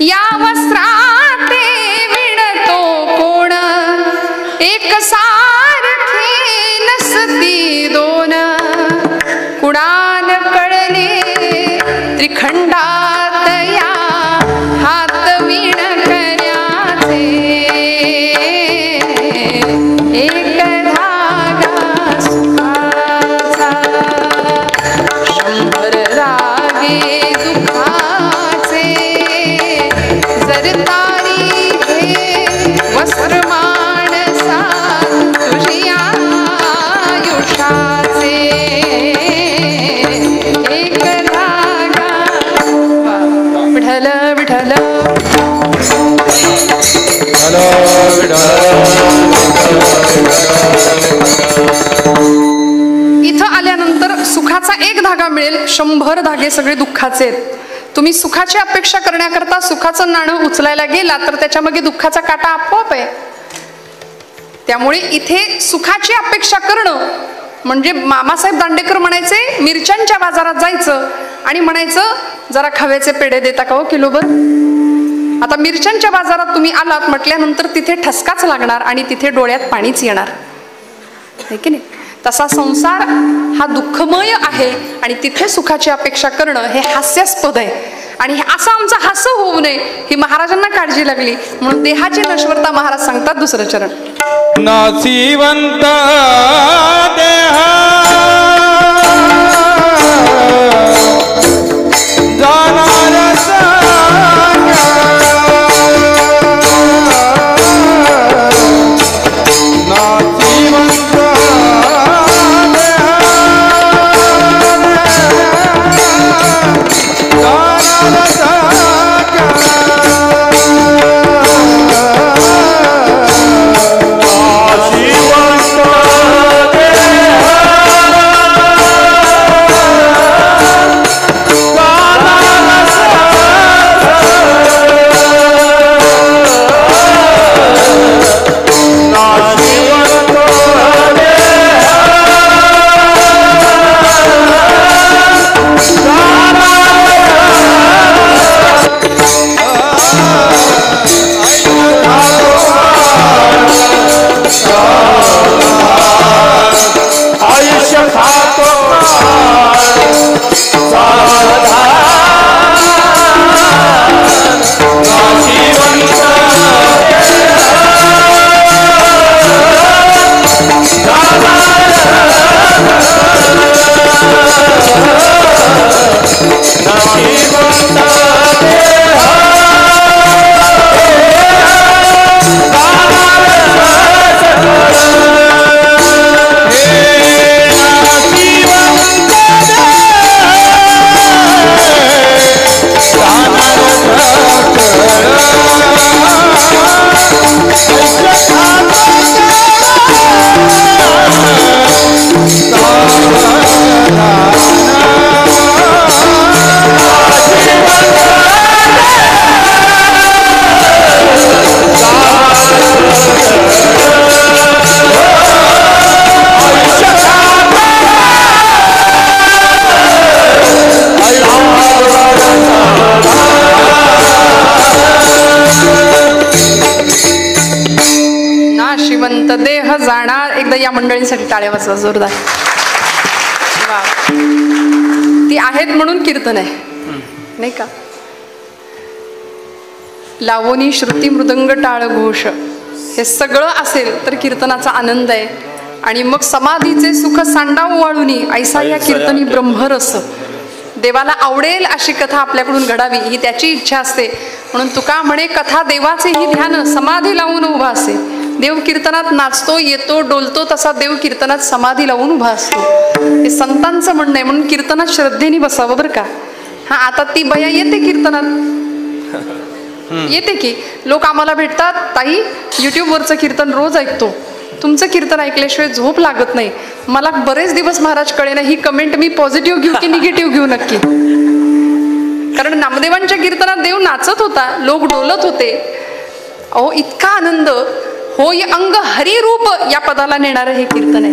या वस्त्राते विणतो कोण, एक सारखी नसती दोन, कुणान कळले त्रिखंडात या हात विण कर्याचे, एक धागा सुखाचा, शंभर रागे दुखाचे, जर तारी हे वस्त्र माणसा तुझी आयुष्याचे, एक धागा. विठ्ठल विठ्ठल इथं आल्यानंतर सुखाचा एक धागा मिळेल, 100 धागे सगळे दुःखाचे आहेत. तुम्ही सुखाची अपेक्षा करण्याकरता सुखाचं नाणं उचलायला गेला तर त्याच्यामागे दुःखाचा काटा आपोआप आहे. त्यामुळे इथे सुखाची अपेक्षा करणं म्हणजे मामासाहेब दांडेकर म्हणायचे, मिरच्यांच्या बाजारात जायचं आणि म्हणायचं जरा खव्याचे पेढे देता का हो किलोभर. आता मिरच्यांच्या बाजारात तुम्ही आलात म्हटल्यानंतर तिथे ठसकाच लागणार आणि तिथे डोळ्यात पाणीच येणार, आहे की नाही. तसा संसार हा दुःखमय आहे आणि तिथे सुखाची अपेक्षा करणं हे हास्यास्पद आहे. आणि असं आमचं हास्य होऊ नये ही महाराजांना काळजी लागली, म्हणून देहाची नश्वरता महाराज सांगतात. दुसरं चरण. नासिवंत देहा जाणार देह जाणार. एकदा या मंडळींसाठी टाळ्या वाजवा जोरदार. ती आहेत म्हणून कीर्तन आहे नाही का. लावणी श्रुती मृदंग टाळ घोष हे सगळं असेल तर कीर्तनाचा आनंद आहे. आणि मग समाधीचे सुख सांडाव वाळुनी ऐसा या कीर्तनी ब्रह्मरस. देवाला आवडेल अशी कथा आपल्याकडून घडावी ही त्याची इच्छा असते. म्हणून तुका म्हणे कथा देवाचे ही ध्यान समाधी लावून उभा असे. देव कीर्तनात नाचतो येतो डोलतो तसा देव कीर्तनात समाधी लावून उभा असतो. हे संतांचं म्हणणं आहे. म्हणून कीर्तनात श्रद्धेने बसावं बरं का. हा आता ती बया येते कीर्तनात येते की लोक आम्हाला भेटतात. ताई युट्यूबवरचं कीर्तन रोज ऐकतो. तुमचं कीर्तन ऐकल्याशिवाय झोप लागत नाही. मला बरेच दिवस महाराज कळेना ही कमेंट मी पॉझिटिव्ह घेऊ की निगेटिव्ह घेऊ नक्की. कारण नामदेवांच्या कीर्तनात देव नाचत होता, लोक डोलत होते. अहो इतका आनंद. होय अंग हरिरूप या पदाला नेणारं हे कीर्तन आहे.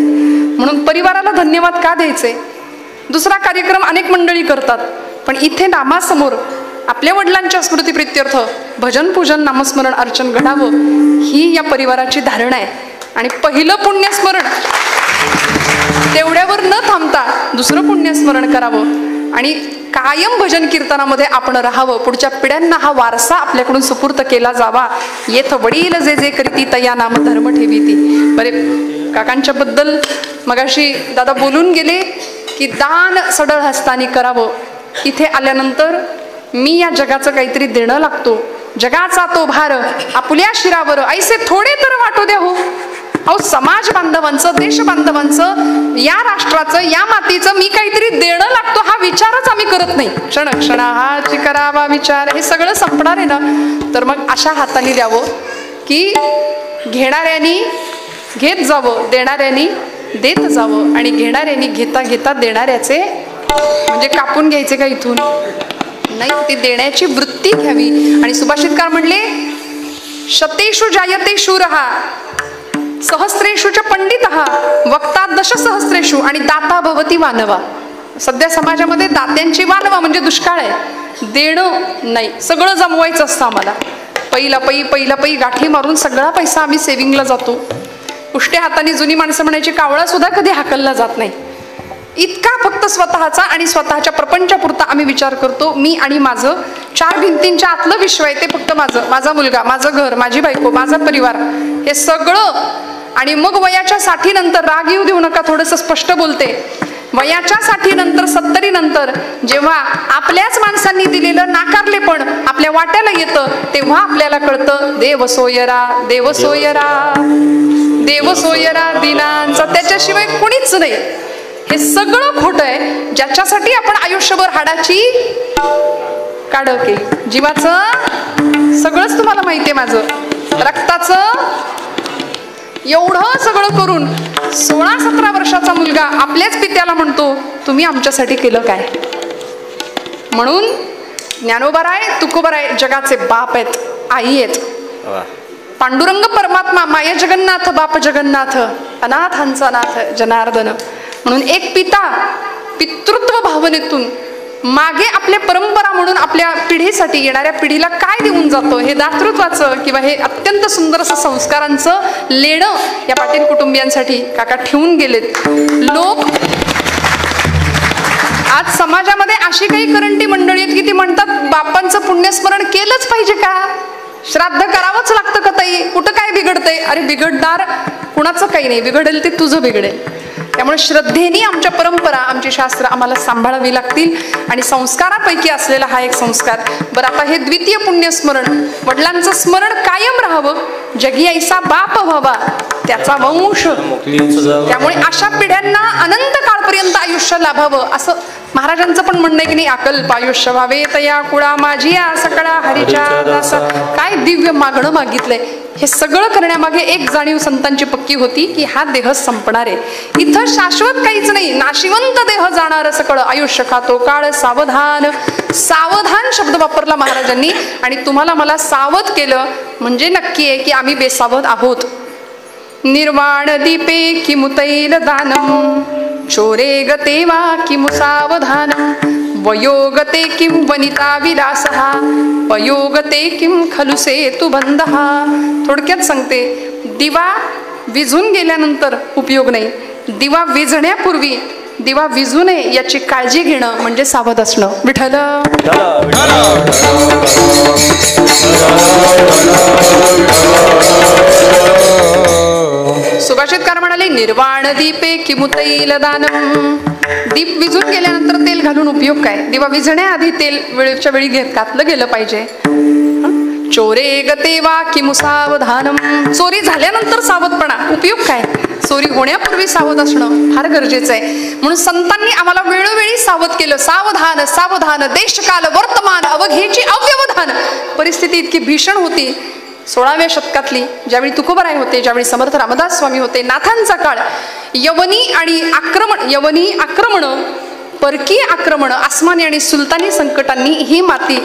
म्हणून परिवाराला धन्यवाद का द्यायचे? दुसरा कार्यक्रम अनेक मंडळी करतात, पण इथे नामासमोर आपल्या वडिलांच्या स्मृतीप्रित्यर्थ भजन पूजन नामस्मरण अर्चन घडावं ही या परिवाराची धारणा आहे. आणि पहिलं पुण्यस्मरण तेवढ्यावर न थांबता दुसरं पुण्यस्मरण करावं आणि कायम भजन कीर्तनामध्ये आपण राहावं. पुढच्या पिढ्यांना हा वारसा आपल्याकडून सुपूर्त केला जावा. येथ वडील जे जे करीती तया नाम धर्म ठेवीती. बरे काकांच्या बद्दल मगाशी दादा बोलून गेले की दान सडळ हस्तानी करावं. इथे आल्यानंतर मी या जगाचं काहीतरी देणं लागतो, जगाचा तो भार आपल्या शिरावर ऐसे थोडे तर वाटू द्या हो. अहो समाज बांधवांचं, देश बांधवांचं, या राष्ट्राचं, या मातीचं मी काहीतरी देणं लागतो हा विचारच आम्ही करत नाही. क्षण क्षणाहाची करावा विचार. हे सगळं संपणार आहे ना, तर मग अशा हाताने द्यावं की घेणाऱ्यांनी घेत जावं, देणाऱ्यांनी देत जावं आणि घेणाऱ्यांनी घेता घेता देणाऱ्याचे म्हणजे कापून घ्यायचे का इथून नाही, ती देण्याची वृत्ती घ्यावी. आणि सुभाषितकार म्हणले शतेषु जायते शूरहा सहस्रेषुच पंडितः वक्ता दशसहस्रेषु आणि दाता भवती वानवा. सध्या समाजामध्ये दात्यांची वानवा म्हणजे दुष्काळ आहे. देणं नाही, सगळं जमवायचं असतं आम्हाला. पहिला पै गाठी मारून सगळा पैसा आम्ही सेव्हिंगला जातो. उष्ट्या हाताने जुनी माणसं म्हणायची कावळा सुद्धा कधी हाकलला जात नाही. इतका फक्त स्वतःचा आणि स्वतःच्या प्रपंचापुरता आम्मी विचार करतो. मी आणि माझं चार भिंतींच्या आतलं विश्व आहे ते फक्त माझं, माझा मुलगा, माझं घर, माझी बायको, माझा परिवार, हे सगळं. आणि मग वयाच्या 60 नंतर राग येऊ देऊ नका, थोडंसं स्पष्ट बोलते. वयाच्या 60 नंतर 70 नंतर जेव्हा आपल्याच माणसांनी दिलेलं नाकारलेपण आपल्या वाट्याला येतं तेव्हा आपल्याला कळतं देव सोयरा, देव सोयरा, देव सोयरा दिनांचा, त्याच्याशिवाय कुणीच नाही. हे सगळं खोटं आहे ज्याच्यासाठी आपण आयुष्यभर हाडाची काढ केली. जीवाचं सगळंच तुम्हाला माहिती आहे, माझं रक्ताचं एवढं सगळं करून 16-17 वर्षाचा मुलगा आपल्याच पित्याला म्हणतो तुम्ही आमच्यासाठी केलं काय. म्हणून ज्ञानोबाराय तुकोबाराय जगाचे बाप आहेत, आई आहेत. पांडुरंग परमात्मा माय जगन्नाथ, बाप जगन्नाथ, अनाथांचा नाथ जनार्दन. म्हणून एक पिता पितृत्व भावनेतून मागे आपल्या परंपरा म्हणून आपल्या पिढीसाठी, येणाऱ्या पिढीला काय देऊन जातो हे दातृत्वाचं किंवा हे अत्यंत सुंदर असं संस्कारांचं लेणं या पाटील कुटुंबियांसाठी काका ठेवून गेलेत. लोक आज समाजामध्ये अशी काही करंटी मंडळी आहेत की ती म्हणतात बापांचं पुण्यस्मरण केलंच पाहिजे का, श्राद्ध करावंच लागतं का ताई, कुठं काय बिघडतंय. अरे बिघडणार कुणाचं काही नाही, बिघडेल ते तुझं बिघडेल. त्यामुळे श्रद्धेने आमच्या परंपरा, आमची शास्त्र आम्हाला सांभाळावी लागतील आणि संस्कारापैकी असलेला हा एक संस्कार. बरं आता हे द्वितीय पुण्यस्मरण, वडिलांचं स्मरण कायम राहावं, जगी ऐसा बाप व्हावा त्याचा वंश. त्यामुळे अशा पिढ्यांना अनंत काळपर्यंत आयुष्य लाभावं असं महाराजांचं पण म्हणणं आहे की नाही, अकल्प आयुष्य व्हावे तया कुळा माझी या सकळा हरीच्या दासा. काय दिव्य मागणं मागितलंय. हे सगळं करण्यामागे एक जाणीव संतांची पक्की होती की हा देह संपणार आहे, इथं शाश्वत काहीच नाही, नाशिवंत देह जाणार सकळ आयुष्य खातो काळ सावधान. सावधान शब्द वापरला महाराजांनी आणि तुम्हाला मला सावध केलं म्हणजे नक्की आहे की आम्ही बेसावध आहोत. निर्वाण दीपे किमुतैल दानम चोरे गते वा किमु सावधानम वयोगते किं वनिता विलासहा पयोगते किं खलु सेतु बंधहा. थोडक्यात सांगते, दिवा विझून गेल्यानंतर उपयोग नाही, दिवा विझण्यापूर्वी दिवा विझू नये याची काळजी घेणं म्हणजे सावध असणं. विठ्ठल सुभाषितकार म्हणाले निर्वाण दीपे किमुतैल दानम. दीप विझून गेल्यानंतर तेल घालून उपयोग काय, दिवा विझण्याआधी तेल वेळच्या वेळी घातलं गेलं पाहिजे. चोरे गते वा किमु सावधानम, चोरी झाल्यानंतर सावधपणा, उपयोग काय, चोरी होण्यापूर्वी सावध असणं फार गरजेचं आहे. म्हणून संतांनी आम्हाला वेळोवेळी सावध केलं. सावधान सावधान देशकाल वर्तमान अवघेची अव्यवधान. परिस्थिती इतकी भीषण होती 16व्या शतकातली, ज्यावेळी तुकोबाराय होते, ज्यावेळी समर्थ रामदास स्वामी होते, नाथांचा काळ. यवनी आक्रमण परकीय आक्रमण, आसमानी आणि सुलतानी संकटांनी ही माती,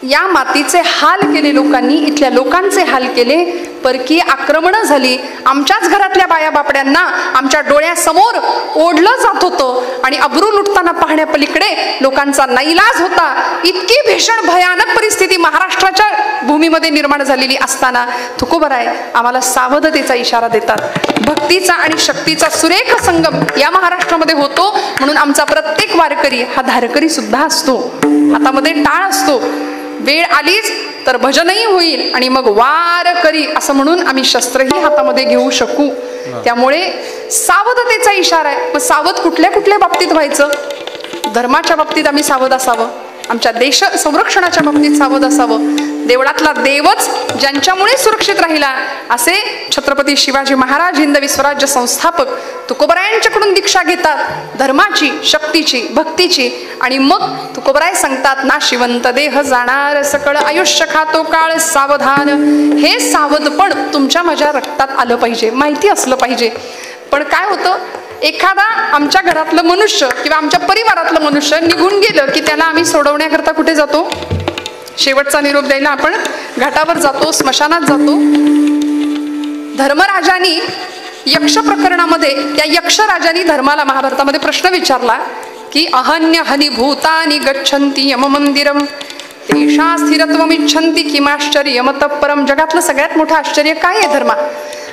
या मातीचे हाल केले लोकांनी, इथल्या लोकांचे हाल केले. परकीय आक्रमणं झाली. आमच्याच घरातल्या बाया बापड्यांना आमच्या डोळ्यासमोर ओढलं जात होतं आणि अब्रू लुटताना पाहण्यापलीकडे लोकांचा नाईलाज होता. इतकी भीषण भयानक परिस्थिती महाराष्ट्राच्या भूमीमध्ये निर्माण झालेली असताना तुकोबराय आम्हाला सावधतेचा इशारा देतात. भक्तीचा आणि शक्तीचा सुरेख संगम या महाराष्ट्रामध्ये होतो. म्हणून आमचा प्रत्येक वारकरी हा धारकरी सुद्धा असतो. हातामध्ये टाळ असतो. वेळ आलीच तर भजनही होईल आणि मग वारकरी असं म्हणून आम्ही शस्त्रही हातामध्ये घेऊ शकू. त्यामुळे सावधतेचा इशारा आहे. मग सावध कुठल्या कुठल्या बाबतीत व्हायचं? धर्माच्या बाबतीत आम्ही सावध असावं. आमच्या देश संरक्षणाच्या बाबतीत सावध असावं. देवळातला देवच ज्यांच्यामुळे सुरक्षित राहिला असे छत्रपती शिवाजी महाराज हिंदवी स्वराज्य संस्थापक तुकोबरायांच्याकडून दीक्षा घेतात धर्माची, शक्तीची, भक्तीची. आणि मग तुकोबराय सांगतात, नाशिवंत देह जाणार सकळ आयुष्य खातो काळ सावधान. हे सावधपण तुमच्या माझ्या रक्तात आलं पाहिजे, माहिती असलं पाहिजे. पण काय होतं, एखादा आमच्या घरातलं मनुष्य किंवा आमच्या परिवारातलं मनुष्य निघून गेलं की त्याला आम्ही सोडवण्याकरता कुठे जातो? शेवटचा निरोप द्यायला आपण घाटावर जातो, स्मशानात जातो. धर्मराजानी यक्ष प्रकरणामध्ये त्या यक्षराजानी धर्माला महाभारतामध्ये प्रश्न विचारला की अहन्य हनी भूतानी गच्छन्ति यम मंदिरम तेषा स्थिरत्वमिच्छन्ति किमाश्चर्य मतपरम. जगातलं सगळ्यात मोठं आश्चर्य काय आहे धर्मा?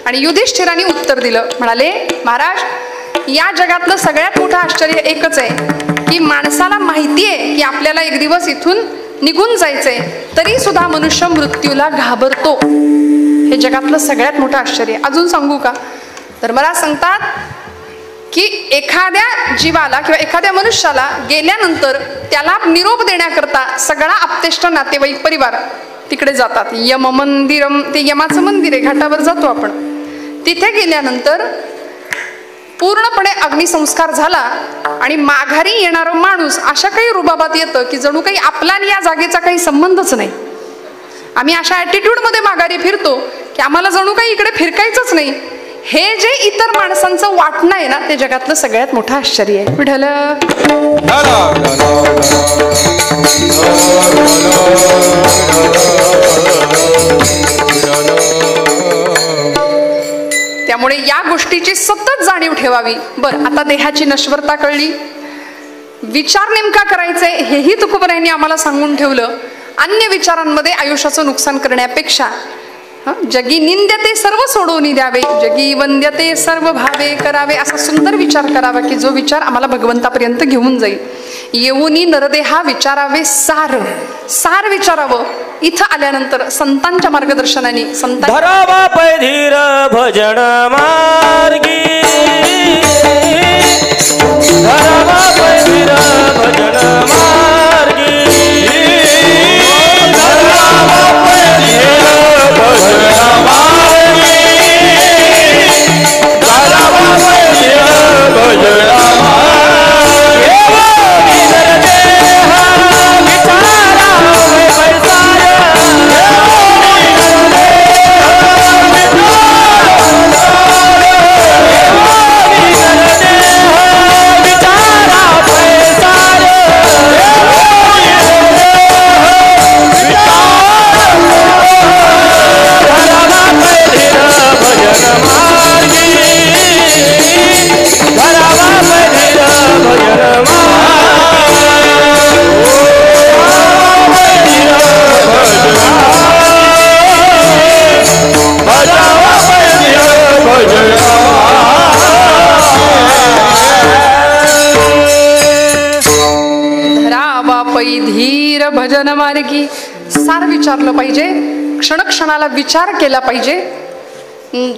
आणि युधिष्ठिराने उत्तर दिलं, म्हणाले, महाराज या जगातलं सगळ्यात मोठं आश्चर्य एकच आहे की माणसाला माहिती आहे की आपल्याला एक दिवस इथून निघून जायचंय, तरी सुद्धा मनुष्य मृत्यूला घाबरतो. हे जगातलं सगळ्यात मोठं आश्चर्य. अजून सांगू का? धर्मराज सांगतात की एखाद्या जीवाला किंवा एखाद्या मनुष्याला गेल्यानंतर त्याला निरोप देण्याकरता सगळा आप्तेष्ट नातेवाईक परिवार तिकडे जातात. यम मंदिरम, ते यमाचं मंदिर आहे, घाटावर जातो आपण. तिथे गेल्यानंतर पूर्णपणे अग्निसंस्कार झाला आणि माघारी येणारं माणूस अशा काही रुबाबात येतं की जणू काही आपला आणि या जागेचा काही संबंधच नाही. आम्ही अशा ॲटिट्यूड मध्ये माघारी फिरतो की आम्हाला जणू काही इकडे फिरकायचंच नाही. हे जे इतर माणसांचं वाटणं आहे ना, ते जगातलं सगळ्यात मोठं आश्चर्य आहे. विठ्ठल त्यामुळे या गोष्टीची सतत जाणीव ठेवावी. बरं, आता देहाची नश्वरता कळली, विचार नेमका करायचे हेही तुकोबरायांनी आम्हाला सांगून ठेवलं. अन्य विचारांमध्ये आयुष्याचं नुकसान करण्यापेक्षा जगी निंद्यते सर्व सोडून द्यावे, जगी वंद्यते सर्व भावे करावे, असा सुंदर विचार करावा की जो विचार आम्हाला भगवंतापर्यंत घेऊन जाईल. येऊनी नरदेहा विचारावे सार, सार विचारावं. इथं आल्यानंतर संतांच्या मार्गदर्शनाने धरावा पैधीर भजन मार्गी, धरावा पैधीर भजन मार्गी, धरावा पैधीर भजन मार्गी, धरावा पैधीर भजन धीर भजन मार्गी. सार विचारलं पाहिजे, क्षणक्षणाला विचार केला पाहिजे.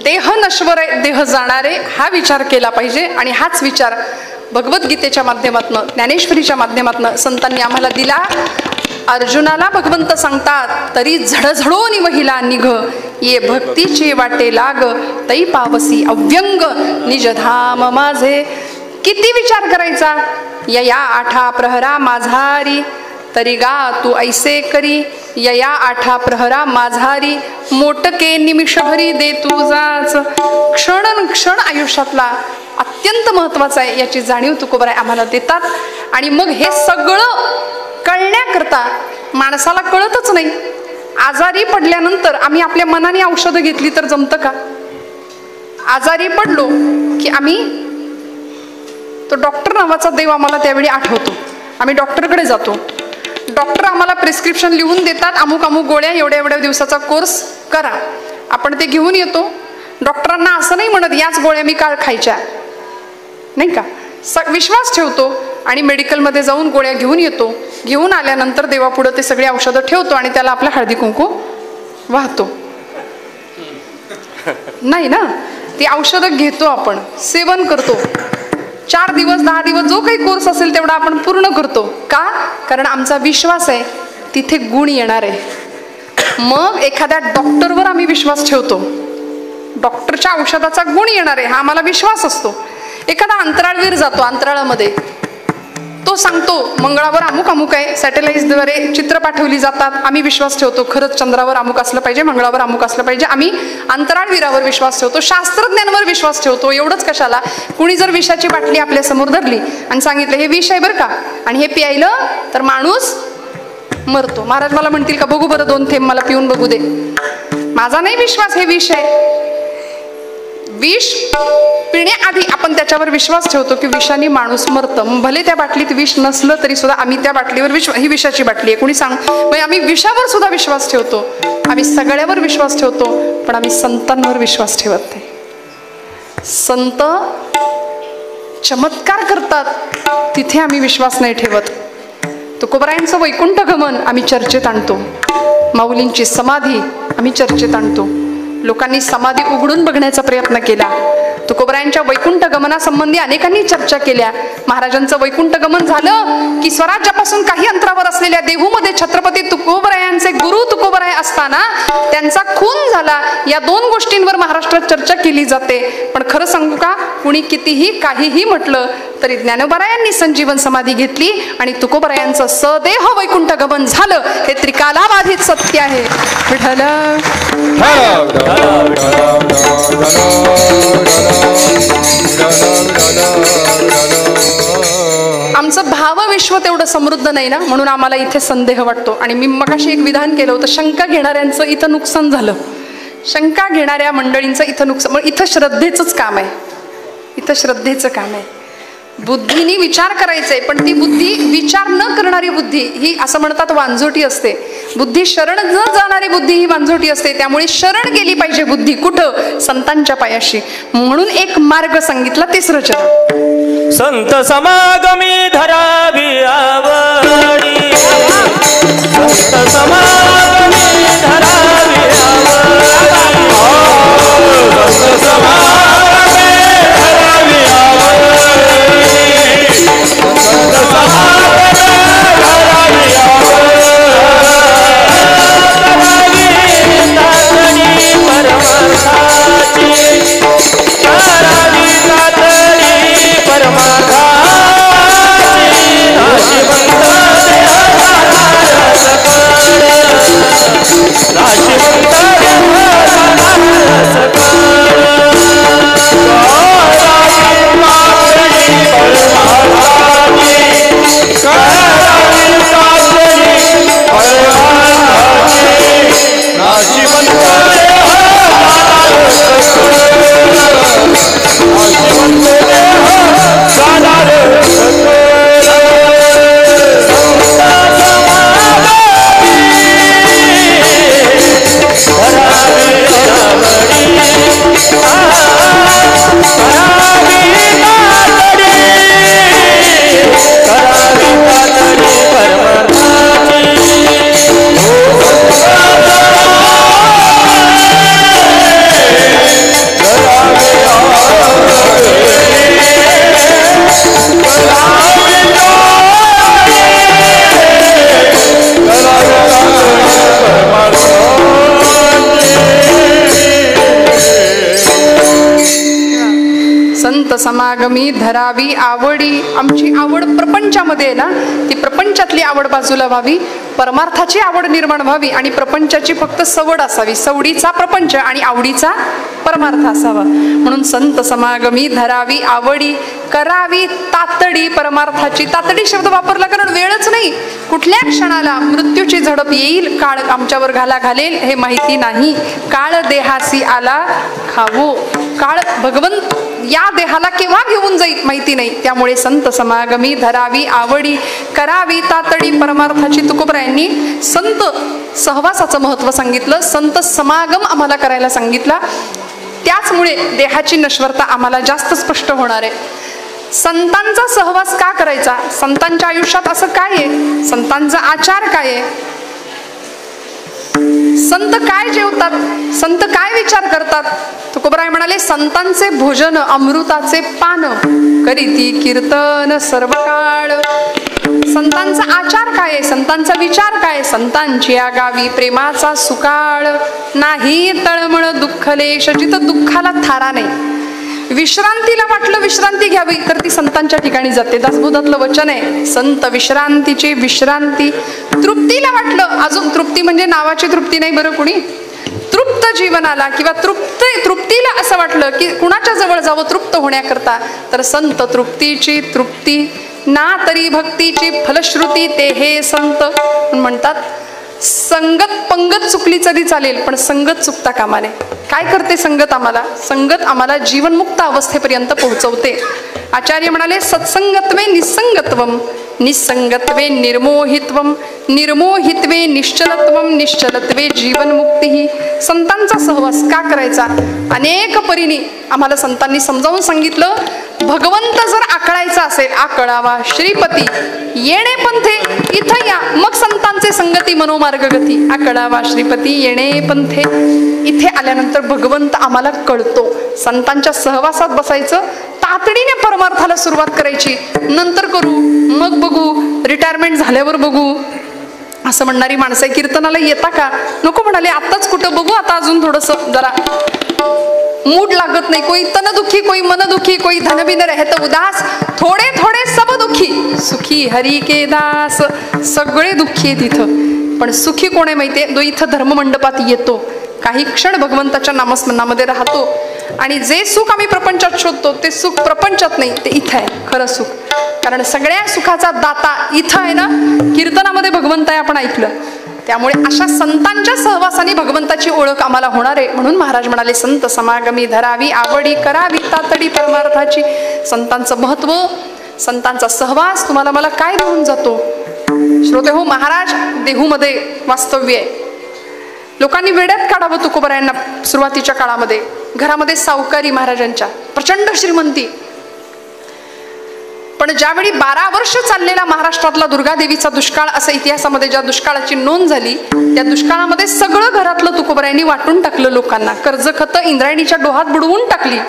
देह नश्वर आहे, देह जाणारे, हा विचार केला पाहिजे. आणि हाच विचार भगवद्गीतेच्या माध्यमातून, ज्ञानेश्वरीच्या माध्यमातून संतांनी आम्हाला दिला. अर्जुनाला भगवंत सांगतात, तरी झडझडोनी महिला निघ, ये भक्तीची वाटे लाग, तै पावसी अव्यंग निजधाम माझे. किती विचार करायचा? यया आठा प्रहरा माझारी, तरी गा तू ऐसे करी, यया आठा प्रहरा माझारी, मोटके निमिषभरी दे तुझाच. क्षण क्षण आयुष्यातला अत्यंत महत्त्वाचं आहे याची जाणीव तुकोबराय आम्हाला देतात. आणि मग हे सगळं कळण्याकरता माणसाला कळतच नाही. आजारी पडल्यानंतर आम्ही आपल्या मनाने औषधं घेतली तर जमतं का? आजारी पडलो की आम्ही तो डॉक्टर नावाचा देव आम्हाला त्यावेळी आठवतो. आम्ही डॉक्टरकडे जातो. डॉक्टर आम्हाला प्रिस्क्रिप्शन लिहून देतात, अमुक अमुक गोळ्या एवढ्या एवढ्या दिवसाचा कोर्स करा. आपण ते घेऊन येतो. डॉक्टरांना असं नाही म्हणत याच गोळ्या मी काल खायच्या, नाही का? विश्वास ठेवतो आणि मेडिकलमध्ये जाऊन गोळ्या घेऊन येतो. घेऊन आल्यानंतर देवापुढं ते सगळी औषधं ठेवतो आणि त्याला आपला हळदी कुंकू वाहतो. नाही ना, ती औषधं घेतो, आपण सेवन करतो. 4 दिवस 10 दिवस जो काही कोर्स असेल तेवढा आपण पूर्ण करतो. का? कारण आमचा विश्वास आहे तिथे गुण येणार आहे. मग एखाद्या डॉक्टरवर आम्ही विश्वास ठेवतो, डॉक्टरच्या औषधाचा गुण येणार आहे हा आम्हाला विश्वास असतो. एखादा अंतराळवीर जातो अंतराळामध्ये, तो सांगतो मंगळावर अमुक अमुक आहे, सॅटेलाइट्सद्वारे चित्र पाठवली जातात. आम्ही विश्वास ठेवतो खरंच चंद्रावर अमुक असलं पाहिजे, मंगळावर अमुक असलं पाहिजे. आम्ही अंतराळवीरावर विश्वास ठेवतो, शास्त्रज्ञांवर विश्वास ठेवतो. एवढंच कशाला, कुणी जर विषाची बाटली आपल्या समोर धरली आणि सांगितलं हे विष आहे बरं का, आणि हे प्यायलं तर माणूस मरतो, महाराज मला म्हणतील का बघू बरं 2 थेंब मला पिऊन बघू दे. माझा नाही विश्वास हे विष आहे. विष पिण्याआधी आपण त्याच्यावर विश्वास ठेवतो की विषाने माणूस मरतं. भले त्या बाटलीत विष नसलं तरी सुद्धा आम्ही त्या बाटलीवर ही विषाची बाटली आहे कोणी सांग, म्हणजे आम्ही विषावर सुद्धा विश्वास ठेवतो. आम्ही सगळ्यावर विश्वास ठेवतो, पण आम्ही संतांवर विश्वास ठेवत नाही. संत चमत्कार करतात तिथे आम्ही विश्वास नाही ठेवत. तुकोबरायांचं वैकुंठ गमन आम्ही चर्चेत आणतो, माऊलींची समाधी आम्ही चर्चेत आणतो. लोकांनी समाधी उघडून बघण्याचा प्रयत्न केला. तुकोबरायांच्या वैकुंठ गमनासंबंधी अनेकांनी चर्चा केल्या. महाराजांचं वैकुंठ गमन झालं की स्वराज्यापासून काही अंतरावर असलेल्या देहूमध्ये छत्रपती तुकोबरायांचे गुरु तुकोबराय असताना त्यांचा खून झाला. या 2 गोष्टींवर महाराष्ट्रात चर्चा केली जाते. पण खरं सांगू का, कुणी कितीही काहीही म्हटलं तरी ज्ञानोबरायांनी संजीवन समाधी घेतली आणि तुकोबरायांचं सदेह वैकुंठ गमन झालं. हे त्रिकालाबाधित सत्य आहे. विठ्ठल आमचं भावविश्व तेवढं समृद्ध नाही ना, म्हणून आम्हाला इथे संदेह वाटतो. आणि मी मगाशी एक विधान केलं होतं, शंका घेणाऱ्यांचं इथं नुकसान झालं. शंका घेणाऱ्या मंडळींचं इथं नुकसान, मग इथं श्रद्धेचंच काम आहे. इथं श्रद्धेचं काम आहे. बुद्धीने विचार करायचंय, पण ती बुद्धी विचार न करणारी बुद्धी ही असं म्हणतात वांझोटी असते. बुद्धी शरण न जाणारी बुद्धी ही वांझोटी असते. त्यामुळे शरण गेली पाहिजे बुद्धी कुठं? संतांच्या पायाशी. म्हणून एक मार्ग सांगितला 3रं चरण. संत समागमी धरावी आवडी, संत समागमी धरावी आवडी, संत समागमी धरावी आवडी, संत समागमी धरावी आवडी, तातडी परमार्थाची, करावी तातडी परमार्थाची, नाशिवंत देवाला सकळ, नाशिवंत देवाला सकळ, करावी तातडी परमार्थाची, करावी तातडी परमार्थाची, नाशिवंत देवाला सकळ, नाशिवंत देवाला सकळ. संत समागमी धरावी आवडी. आमची आवड प्रपंचामध्ये आहे ना, ती प्रपंचातली आवड बाजूला व्हावी परमार्थाची आवड निर्माण व्हावी आणि प्रपंचाची फक्त सवड असावी, सवडीचा प्रपंच आणि आवडीचा परमार्थ असावा. म्हणून संत समागमी धरावी आवडी, करावी तातडी परमार्थाची. तातडी शब्द वापरला कारण वेळच नाही, कुठल्या क्षणाला मृत्यूची झडप येईल, काळ आमच्यावर घालेल हे माहिती नाही. काळ देहासी आला खावो, काळ भगवंत या देहाला केव्हा घेऊन जाईल माहिती नाही. त्यामुळे संत समागमी धरावी आवडी, करावी तातडी परमार्थाची. तुकोबरायांनी संत सहवासाचं महत्व सांगितलं, संत समागम आम्हाला करायला सांगितला. त्याचमुळे देहाची नश्वरता आम्हाला जास्त स्पष्ट होणार आहे. संतांचा सहवास का करायचा? संतांच्या आयुष्यात असं काय आहे? संतांचा आचार काय आहे? संत काय जेवतात? संत काय विचार करतात? तुकोबराय म्हणाले, संतांचे भोजन अमृताचे पान, करीती कीर्तन सर्व काळ. संतांचा आचार काय आहे? संतांचा विचार काय? संतांची आगावी प्रेमाचा सुकाळ, नाही तळमळ दुःखलेश. जिथं दुःखाला थारा नाही, विश्रांतीला वाटलं विश्रांती घ्यावी तर ती संतांच्या ठिकाणी जाते. दासबोधातलं वचन आहे, संत विश्रांतीची विश्रांती. तृप्तीला वाटलं, अजून तृप्ती म्हणजे नावाची तृप्ती नाही बरं, कुणी तृप्त जीवनाला किंवा तृप्तीला असं वाटलं की कुणाच्या जवळ जावं तृप्त होण्याकरता, तर संत तृप्तीची तृप्ती ना तरी भक्तीची फलश्रुती ते हे संत म्हणतात. संगत पंगत चुकली तरी चालेल, पण संगत चुकता कामा नये. काय करते संगत आम्हाला? संगत आम्हाला जीवनमुक्त अवस्थेपर्यंत पोहोचवते. आचार्य म्हणाले, सत्संगत्वे निसंगत्वम, निसंगत्वे निर्मोहित्वम, निर्मोहित्वे निश्चलत्वम, निश्चलत्वे जीवनमुक्ती. संतांचा सहवास का करायचा? अनेक परीने आम्हाला संतांनी समजावून सांगितलं. भगवंत जर आकळायचा असेल, आकळावा श्रीपती येणे पंथे, इथं या मग संतांचे संगती मनोमार्ग गती. आकळावा श्रीपती येणे पंथे, इथे आल्यानंतर भगवंत आम्हाला कळतो. संतांच्या सहवासात बसायचं, तातडीने परमार्थाला सुरुवात करायची. नंतर करू, मग बघू, रिटायरमेंट झाल्यावर बघू असं म्हणणारी माणसं कीर्तनाला येता का? नको म्हणाले, आताच कुठं बघू, आता अजून थोडस जरा मूड लागत नाही. कोई तन दुखी, कोई मन दुखी, कोई धन बिन रहत उदास, थोडे थोडे सब दुखी, सुखी हरी के दास. सगळे दुःखी आहेत इथं, पण सुखी कोण आहे माहितीये? जो इथं धर्ममंडपात येतो, काही क्षण भगवंताच्या नामस्मरणामध्ये राहतो, आणि जे सुख आम्ही प्रपंचात शोधतो ते सुख प्रपंचात नाही, ते इथं आहे खरं सुख. कारण सगळ्या सुखाचा दाता इथं आहे ना, कीर्तनामध्ये भगवंत आहे, आपण ऐकलं. त्यामुळे अशा संतांच्या सहवासाने भगवंताची ओळख आम्हाला होणार आहे. म्हणून महाराज म्हणाले, संत समागमी धरावी आवडी, करावी तातडी परमार्थाची. संतांचं महत्व, संतांचा सहवास तुम्हाला मला काय देऊन जातो? श्रोते हो, महाराज देहूमध्ये वास्तव्य आहे. लोकांनी वेड्यात काढावं तुकोबरायांना. सुरुवातीच्या काळामध्ये घरामध्ये सावकारी महाराजांच्या प्रचंड श्रीमंती, पण ज्यावेळी 12 वर्ष चाललेला महाराष्ट्रातला दुर्गादेवीचा दुष्काळ असं इतिहासामध्ये ज्या दुष्काळाची नोंद झाली, त्या दुष्काळामध्ये सगळं घरातलं तुकोबरायांनी वाटून टाकलं लोकांना. कर्ज खत इंद्रायणीच्या डोहात बुडवून टाकली.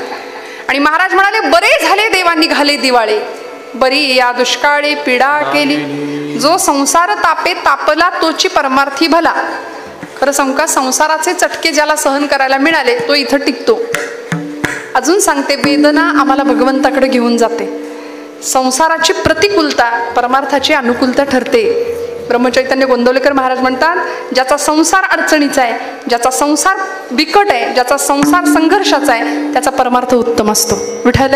आणि महाराज म्हणाले, बरे झाले देवा निघाले दिवाळे, बरी या दुष्काळी पीडा केली. जो संसार तापे तापला तोची परमार्थी भला. खरं सांगू का, संसाराचे चटके ज्याला सहन करायला मिळाले तो इथं टिकतो. अजून सांगते, वेदना आम्हाला भगवंताकडे घेऊन जाते. संसाराची प्रतिकूलता परमार्थाची अनुकूलता ठरते. ब्रह्मचैतन्य गोंदवलेकर महाराज म्हणतात, ज्याचा संसार अडचणीचा आहे, ज्याचा संसार बिकट आहे, ज्याचा संसार संघर्षाचा आहे, त्याचा परमार्थ उत्तम असतो. विठ्ठल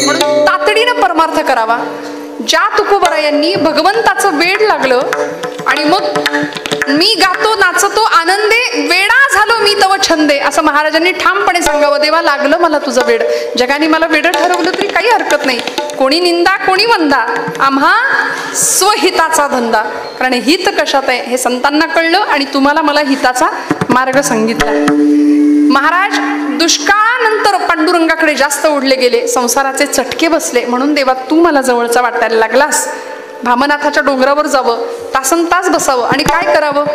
म्हणून तातडीनं परमार्थ करावा. ज्या तुकोबरायांनी भगवंताचं वेड लागलं आणि मग मी गातो नाचतो आनंदे, वेडा झालो मी तव छंदे, असं महाराजांनी ठामपणे सांगावं. देवा लागलं मला तुझं वेड. जगाने मला वेड ठरवलं तरी काही हरकत नाही. कोणी निंदा कोणी वंदा, आम्हा स्वहिताचा धंदा. कारण हित कशात आहे हे संतांना कळलं आणि तुम्हाला मला हिताचा मार्ग सांगितला. महाराज दुष्काळानंतर पांडुरंगाकडे जास्त ओढले गेले, संसाराचे चटके बसले. म्हणून देवा तू मला जवळचा वाटायला लागलास. भामनाथाच्या डोंगरावर जावं, तासनतास बसावं आणि काय करावं?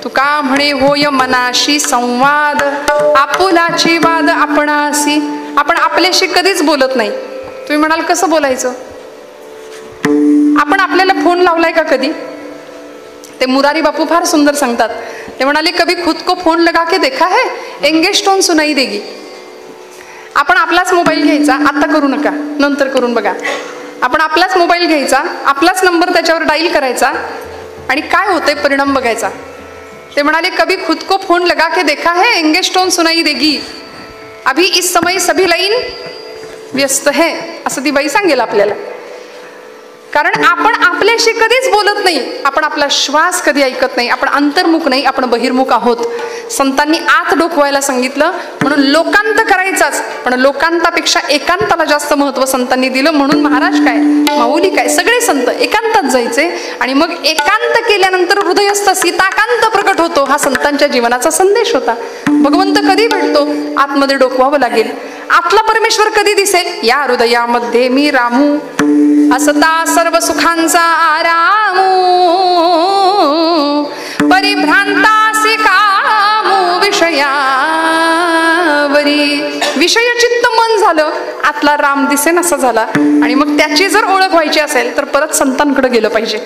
तुका म्हणे होय मनाशी संवाद, आपुलाची वाद आपणासी. आपण आपल्याशी कधीच बोलत नाही. तुम्ही म्हणाल कसं बोलायचं? आपण आपल्याला फोन लावलाय का कधी? ते मुरारी बापू फार सुंदर सांगतात. ते म्हणाले, कभी खुद को फोन लगा के देखा है, एंगेज टोन सुनाई देगी. आपण आपलाच मोबाईल घ्यायचा, आता करू नका, नंतर करून बघा. आपण आपलाच मोबाईल घ्यायचा, आपलाच नंबर त्याच्यावर डायल करायचा आणि काय होतंय परिणाम बघायचा. ते म्हणाले कभी खुद को फोन लगा के देखा है, एंगेज टोन सुनाई देगी, अभी इस समय सभी लाईन व्यस्त है, असं ती बाई सांगेल आपल्याला. कारण आपण आपल्याशी कधीच बोलत नाही, आपण आपला श्वास कधी ऐकत नाही, आपण अंतर्मुख नाही, आपण बहिर्मुख आहोत. संतांनी आत डोकवायला सांगितलं म्हणून लोकांत करायचाच, पण लोकांतापेक्षा एकांताला जास्त महत्व संतांनी दिलं. म्हणून महाराज काय, माऊली काय, सगळे संत एकांतात जायचे आणि मग एकांत केल्यानंतर हृदयस्थ सीताकांत प्रकट होतो. हा संतांच्या जीवनाचा संदेश होता. भगवंत कधी भेटतो, आतमध्ये डोकवावं लागेल. आतला परमेश्वर कधी दिसेल, या हृदयामध्ये मी रामू असता सर्व सुखांचा आरामू, परिभ्रांतासी कामू विषयावरी. विषयचित्त मन झालं, आतला राम दिसेन असा झाला. आणि मग त्याची जर ओळख व्हायची असेल तर परत संतांकडे गेलं पाहिजे.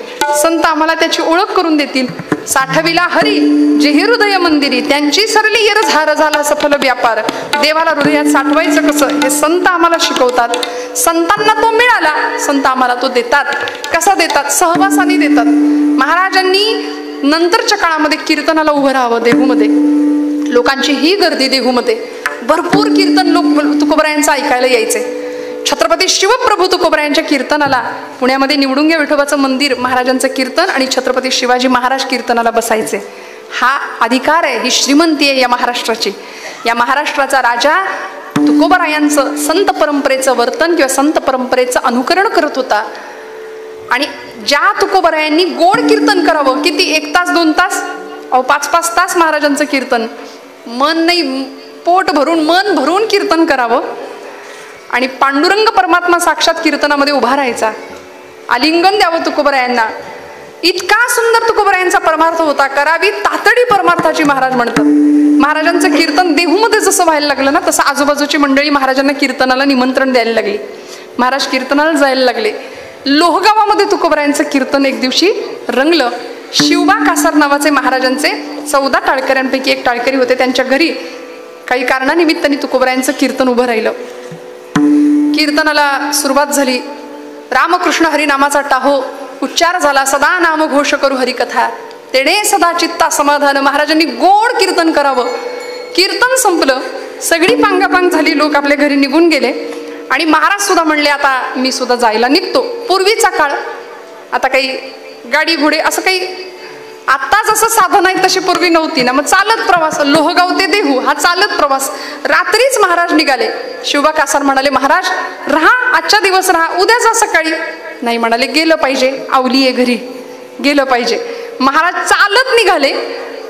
संत आम्हाला त्याची ओळख करून देतील. साठविला हरी जेही हृदय मंदिरी, त्यांची सरली येर झार झाला सफल व्यापार. देवाला हृदयात साठवायचं कसं हे संत आम्हाला शिकवतात. संतांना तो मिळाला, संत आम्हाला तो देतात. कसा देतात, सहवासाने देतात. महाराजांनी नंतरच्या काळामध्ये कीर्तनाला उभं राहावं. देहूमध्ये लोकांची ही गर्दी, देहूमध्ये भरपूर कीर्तन लोक तुकोबरायांचं ऐकायला यायचे. छत्रपती शिवप्रभू तुकोबरायांच्या कीर्तनाला पुण्यामध्ये निवडुंगे विठोबाचं मंदिर, महाराजांचं कीर्तन आणि छत्रपती शिवाजी महाराज कीर्तनाला बसायचे. हा अधिकार आहे, ही श्रीमंती आहे या महाराष्ट्राची. या महाराष्ट्राचा राजा तुकोबरायांचं संत परंपरेचं वर्तन किंवा संत परंपरेचं अनुकरण करत होता. आणि ज्या तुकोबरायांनी गोड कीर्तन करावं, किती 1 तास 2 तास 5-5 तास महाराजांचं कीर्तन, मन नाही पोट भरून मन भरून कीर्तन करावं. आणि पांडुरंग परमात्मा साक्षात कीर्तनामध्ये उभा राहायचा, आलिंगन द्यावं तुकोबरायांना. इतका सुंदर तुकोबरायांचा परमार्थ होता. करावी तातडी परमार्थाची महाराज म्हणतात. महाराजांचं कीर्तन देहूमध्ये जसं व्हायला लागलं ना, तसं आजूबाजूची मंडळी महाराजांना कीर्तनाला निमंत्रण द्यायला लागली. महाराज कीर्तनाला जायला लागले. लोहगावामध्ये तुकोबरायांचं कीर्तन एक दिवशी रंगलं. शिवबा कासार नावाचे महाराजांचे 14 टाळकऱ्यांपैकी एक टाळकरी होते. त्यांच्या घरी काही कारणानिमित्ताने तुकोबरायांचं कीर्तन उभं राहिलं. कीर्तनाला सुरुवात झाली. रामकृष्ण हरी नामाचा टाहो उच्चार झाला. सदा नाम घोष करू हरिकथा, तेणे सदा चित्ता समाधान. महाराजांनी गोड कीर्तन करावं. कीर्तन संपलं, सगळी पांगापांग झाली, लोक आपल्या घरी निघून गेले. आणि महाराज सुद्धा म्हणले आता मी सुद्धा जायला निघतो. पूर्वीचा काळ, आता काही गाडी घोडे असं काही आता जसं साधन आहे तशी पूर्वी नव्हती ना. मग चालत प्रवास, लोहगाव ते देहू हा चालत प्रवास. रात्रीच महाराज निघाले. शिवबा कासार म्हणाले महाराज राहा, आजच्या दिवस राहा, उद्या जा सकाळी. नाही म्हणाले, गेलं पाहिजे, आवली आहे घरी, गेलं पाहिजे. महाराज चालत निघाले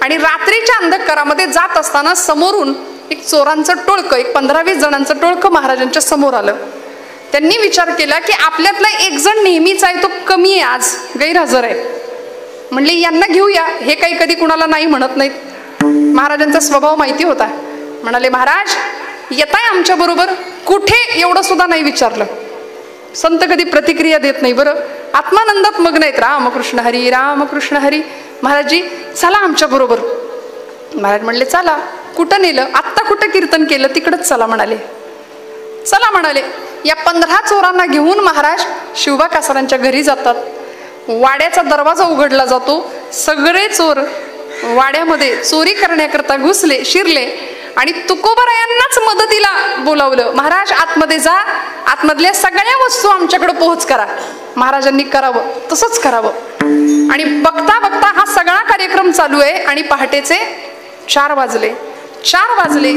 आणि रात्रीच्या अंधकारामध्ये जात असताना समोरून एक चोरांचं टोळकं, एक 15-20 जणांचं टोळकं महाराजांच्या समोर आलं. त्यांनी विचार केला की आपल्यातला एक जण नेहमीच आहे, तो कमी आहे, आज गैरहजर आहे. म्हणले यांना घेऊया, हे काही कधी कुणाला नाही म्हणत नाहीत. महाराजांचा स्वभाव माहिती होता. म्हणाले महाराज येताय आमच्या बरोबर, कुठे एवढं सुद्धा नाही विचारलं. संत कधी प्रतिक्रिया देत नाही बरं, आत्मानंदात मग्न आहेत. रामकृष्ण हरी रामकृष्ण हरी. महाराजजी चला आमच्या बरोबर. महाराज म्हणले चला. कुठं नेलं, आत्ता कुठं कीर्तन केलं, तिकडच चला म्हणाले. चला म्हणाले. या 15 चोरांना घेऊन महाराज शिवबा कासारांच्या घरी जातात. वाड्याचा दरवाजा उघडला जातो. सगळे चोर वाड्यामध्ये चोरी करण्याकरता घुसले, शिरले आणि तुकोबरायांनाच मदतीला बोलावलं. महाराज आतमध्ये जा, आतमधल्या सगळ्या वस्तू आमच्याकडे पोहोच करा. महाराजांनी करावं तसंच करावं. आणि बघता बघता हा सगळा कार्यक्रम चालू आहे आणि पहाटेचे 4 वाजले. 4 वाजले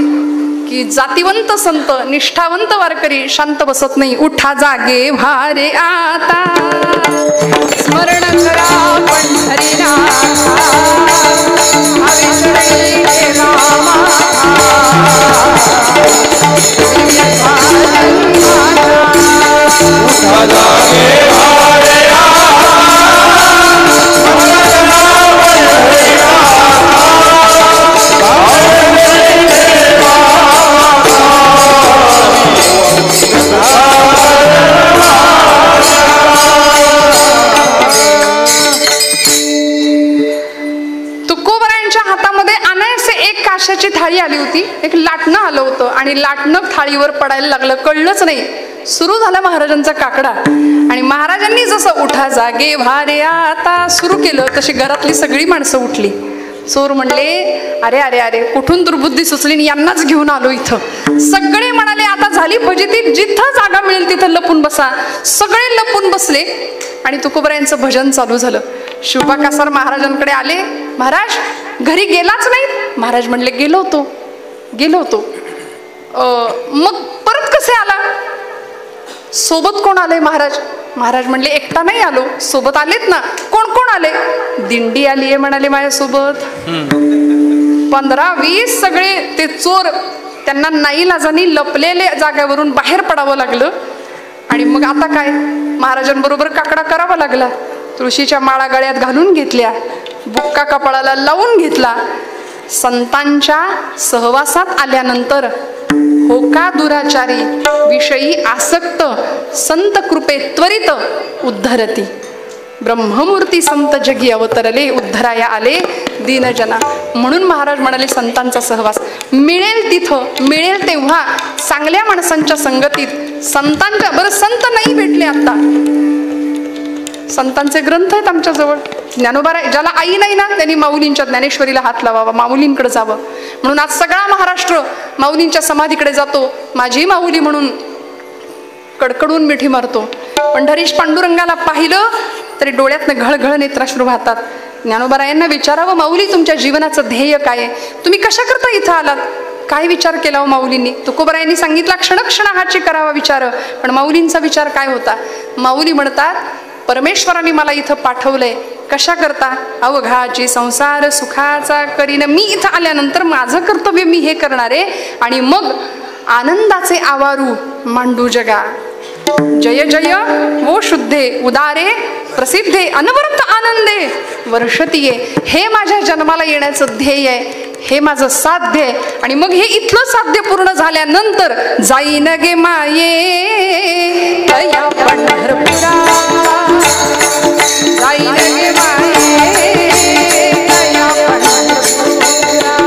की जातिवंत संत, निष्ठावंत वारकरी शांत बसत नाही. उठा जागे भारे आता, स्मरण करा पंढरीनाथा, हरिश्री रामा. उठा जागे भारे तुकोबरायांच्या हातामध्ये अनायासे एक काशाची थाळी आली होती, एक लाटणं आलं होतं आणि लाटणं थाळी माळीवर पडायला लागलं, कळलंच नाही. सुरू झाला महाराजांचा काकडा आणि महाराजांनी जसं उठा जागे भारे आता सुरू केलं तशी घरातली सगळी माणसं उठली. चोर म्हणले, अरे अरे अरे कुठून दुर्बुद्धी सुचली, यांनाच घेऊन आलो इथं. सगळे म्हणाले आता झाली फजिती, जिथं जागा मिळेल तिथं लपून बसा. सगळे लपून बसले आणि तुकोबरायांचं भजन चालू झालं. शिवबा कासार महाराजांकडे आले, महाराज घरी गेलाच नाही. महाराज म्हणले, गेलो होतो. मग परत कसे आला? सोबत कोण आले महाराज? महाराज म्हणले, एकटा नाही आलो, सोबत आलेत ना. कोण कोण आले? दिंडी आली आहे म्हणाले माझ्यासोबत. 15-20 सगळे ते चोर, त्यांना नाईलाजानी लपलेले जागेवरून बाहेर पडावं लागलं. आणि मग आता काय, महाराजांबरोबर काकडा करावा लागला. तुळशीच्या माळा गळ्यात घालून घेतल्या, बुक्का कपाळाला लावून घेतला. संतांच्या सहवासात आल्यानंतर होका दुराचारी विषयी आसक्त संत कृपे त्वरित उद्धरती. ब्रह्ममूर्ती संत जगी अवतरले, उद्धराया आले दीनजना. म्हणून महाराज म्हणाले, संतांचा सहवास मिळेल तिथं, मिळेल तेव्हा, चांगल्या माणसांच्या संगतीत. संतांच्या बरं संत नाही भेटले आता, संतांचे ग्रंथ आहेत आमच्या जवळ. ज्ञानोबा, ज्याला आई नाही ना त्यांनी माऊलींच्या ज्ञानेश्वरीला हात लावावा, माऊलींकडे जावं. म्हणून आज सगळा महाराष्ट्र माऊलींच्या समाधीकडे जातो. माझी माऊली म्हणून कडकडून मिठी मारतो. पंढरीश पांडुरंगाला पाहिलं तरी डोळ्यातनं घळघळ नेत्राश्रू वाहतात. ज्ञानोबारायांना विचारावं, माऊली तुमच्या जीवनाचं ध्येय काय आहे? तुम्ही कशा करता इथं आलात? काय विचार केला हो माऊलींनी? तुकोबरायांनी सांगितला, क्षणक्षणाहाची करावा विचार. पण माऊलींचा विचार काय होता? माऊली म्हणतात, परमेश्वराने मला इथं पाठवलंय कशा करता? अवघाची संसार सुखाचा करीन. मी इथं आल्यानंतर माझं कर्तव्य मी हे करणार आहे आणि मग आनंदाचे आवारू मांडू जगा. जय जय वो शुद्धे उदारे प्रसिद्धे अनवरत आनंदे वर्षतीये. हे माझ्या जन्माला येण्याचं ध्येय आहे, हे माझं साध्य आहे. आणि मग हे इथलं साध्य पूर्ण झाल्यानंतर जाईन गे माये तया पंढरपुरा, जाईन गे माये तया पंढरपुरा.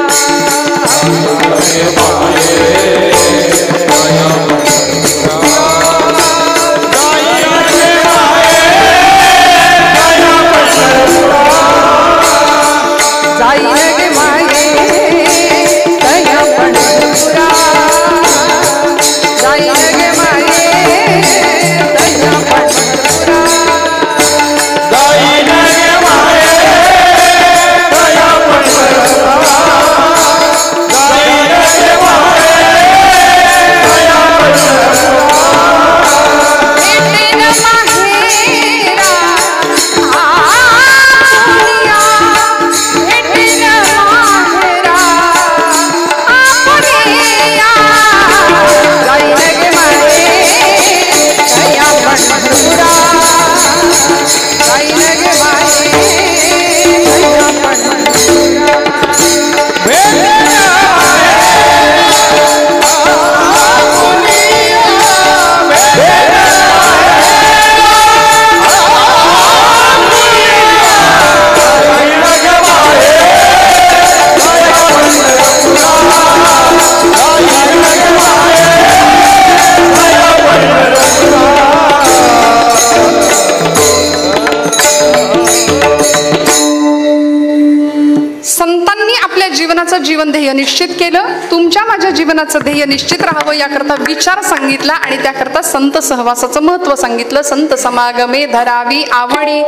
जीवन ध्येय निश्चित केलं. तुमच्या माझ्या जीवनाचं ध्येय निश्चित राहावं याकरता विचार सांगितला आणि त्याकरता संत सहवासाचं महत्व सांगितलं. संत समागमे धरावी आवडी,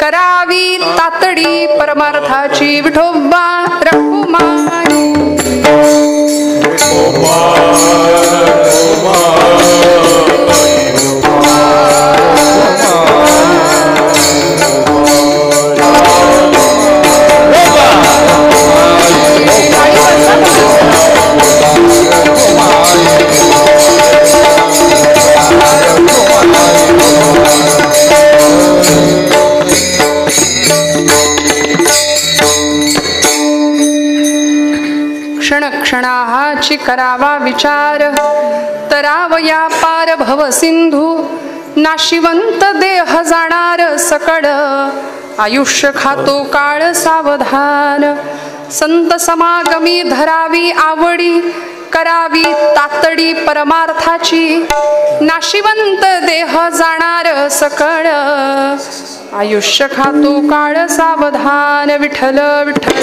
करावी तातडी परमार्थाची विठोबा रघुमाई. क्षणाहाची करावा विचार, तरावया पार भव सिंधू. नाशिवंत देह जाणार सकड, आयुष्य खातो काळ सावधान. संत समागमी धरावी आवडी, करावी तातडी परमार्थाची, नाशिवंत देह जाणार सकळ, आयुष्य खातो काळ सावधान, विठ्ठल विठ्ठल.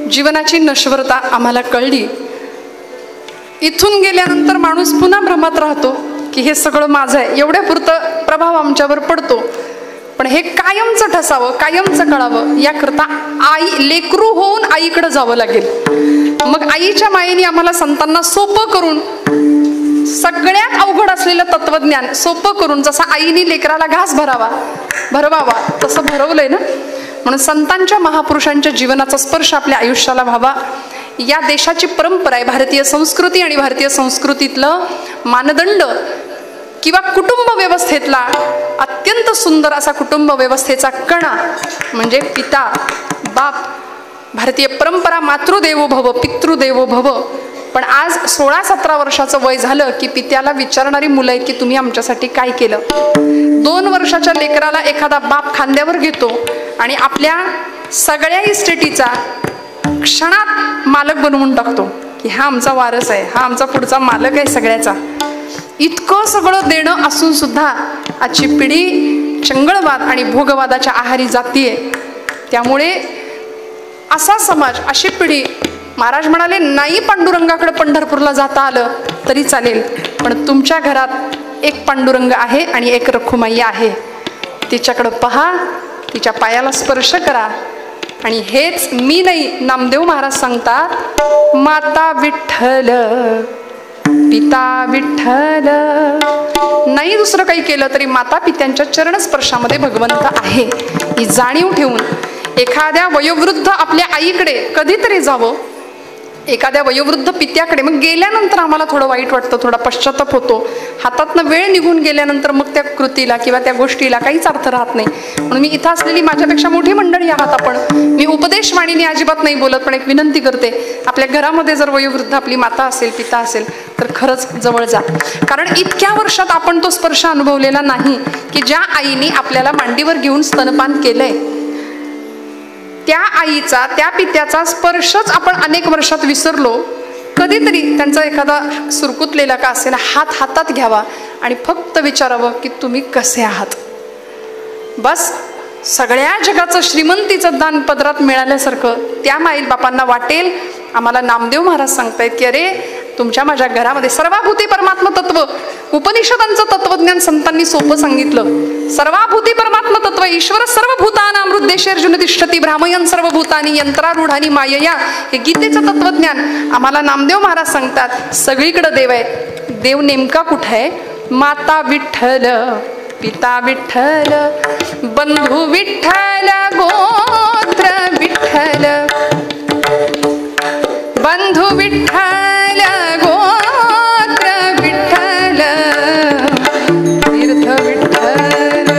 जीवनाची नश्वरता आम्हाला कळली. इथून गेल्यानंतर माणूस पुन्हा भ्रमात राहतो की हे सगळं माझं आहे, एवढ्या पुरतं प्रभाव आमच्यावर पडतो. पण हे कायमचं ठसावं, कायमचं कळावं याकरता आई लेकरू होऊन आईकडे जावं लागेल. मग आईच्या मायेने आम्हाला संतांना सोपं करून, सगळ्यात अवघड असलेलं तत्वज्ञान सोपं करून, जसा आईने लेकराला घास भरवावा तसं भरवलंय ना. म्हणून संतांच्या महापुरुषांच्या जीवनाचा स्पर्श आपल्या आयुष्याला व्हावा. या देशाची परंपरा आहे, भारतीय संस्कृती, आणि भारतीय संस्कृतीतलं मानदंड किंवा कुटुंब व्यवस्थेतला अत्यंत सुंदर असा कुटुंब व्यवस्थेचा कणा म्हणजे पिता बाप. भारतीय परंपरा मातृदेवो भव पितृदेवो भव. पण आज 16-17 वर्षाचं वय झालं की पित्याला विचारणारी मुलं आहेत की तुम्ही आमच्यासाठी काय केलं. 2 वर्षाच्या लेकराला एखादा बाप खांद्यावर घेतो आणि आपल्या सगळ्या इस्टेटीचा क्षणात मालक बनवून टाकतो की हा आमचा वारस आहे, हा आमचा पुढचा मालक आहे सगळ्याचा. इतकं सगळं देणं असून सुद्धा आजची पिढी चंगळवाद आणि भोगवादाच्या आहारी जातीये. त्यामुळे असा समाज, अशी पिढी, महाराज म्हणाले नाही पांडुरंगाकडे पंढरपूरला जाता आलं तरी चालेल, पण तुमच्या घरात एक पांडुरंग आहे आणि एक रखुमाई आहे, तिच्याकडं पहा, तिच्या पायाला स्पर्श करा. आणि हेच मी नाही, नामदेव महाराज सांगतात, माता विठ्ठल पिता विठ्ठल. नाही दुसरं काही केलं तरी माता पित्यांच्या चरणस्पर्शामध्ये भगवंत आहे ही जाणीव ठेवून एखाद्या वयोवृद्ध आपल्या आईकडे कधीतरी जावं, एखाद्या वयोवृद्ध पित्याकडे. मग गेल्यानंतर आम्हाला थोडं वाईट वाटतं, थोडा पश्चाताप होतो. हातातनं वेळ निघून गेल्यानंतर मग त्या कृतीला किंवा त्या गोष्टीला काहीच अर्थ राहत नाही. म्हणून मी इथं असलेली माझ्यापेक्षा मोठी मंडळी आहात आपण, मी उपदेशवाणीने अजिबात नाही बोलत, पण एक विनंती करते, आपल्या घरामध्ये जर वयोवृद्ध आपली माता असेल, पिता असेल तर खरंच जवळ जा. कारण इतक्या वर्षात आपण तो स्पर्श अनुभवलेला नाही की ज्या आईने आपल्याला मांडीवर घेऊन स्तनपान केलंय. त्या आईचा, त्या पित्याचा स्पर्शच आपण अनेक वर्षात विसरलो. कधीतरी त्यांचा एखादा सुरकुतलेला का असेल हात हातात घ्यावा आणि फक्त विचारावं की तुम्ही कसे आहात. बस सगळ्या जगाचं श्रीमंतीचं दान पदरात मिळाल्यासारखं त्या माईल बापांना वाटेल. आम्हाला नामदेव महाराज सांगतायत की अरे तुमच्या माझ्या घरामध्ये सर्वाभूती परमात्म तत्व, उपनिषदांचं तत्वज्ञान संतांनी सोपं सांगितलं. सर्वाभूती परमात्म तत्व, ईश्वर सर्वभूतानां हृद्देशे अर्जुन तिष्ठति भ्रामयन् सर्वभूतानि यंत्रारूढानि मायया, हे गीतेचं तत्वज्ञान आम्हाला नामदेव महाराज सांगतात. सगळीकडे देव आहे. देव नेमका कुठे आहे? माता विठ्ठल पिता विठ्ठल बंधू विठ्ठल गोत्र विठ्ठल, बंधू विठ्ठल गोत्र विठ्ठल, तीर्थ विठ्ठल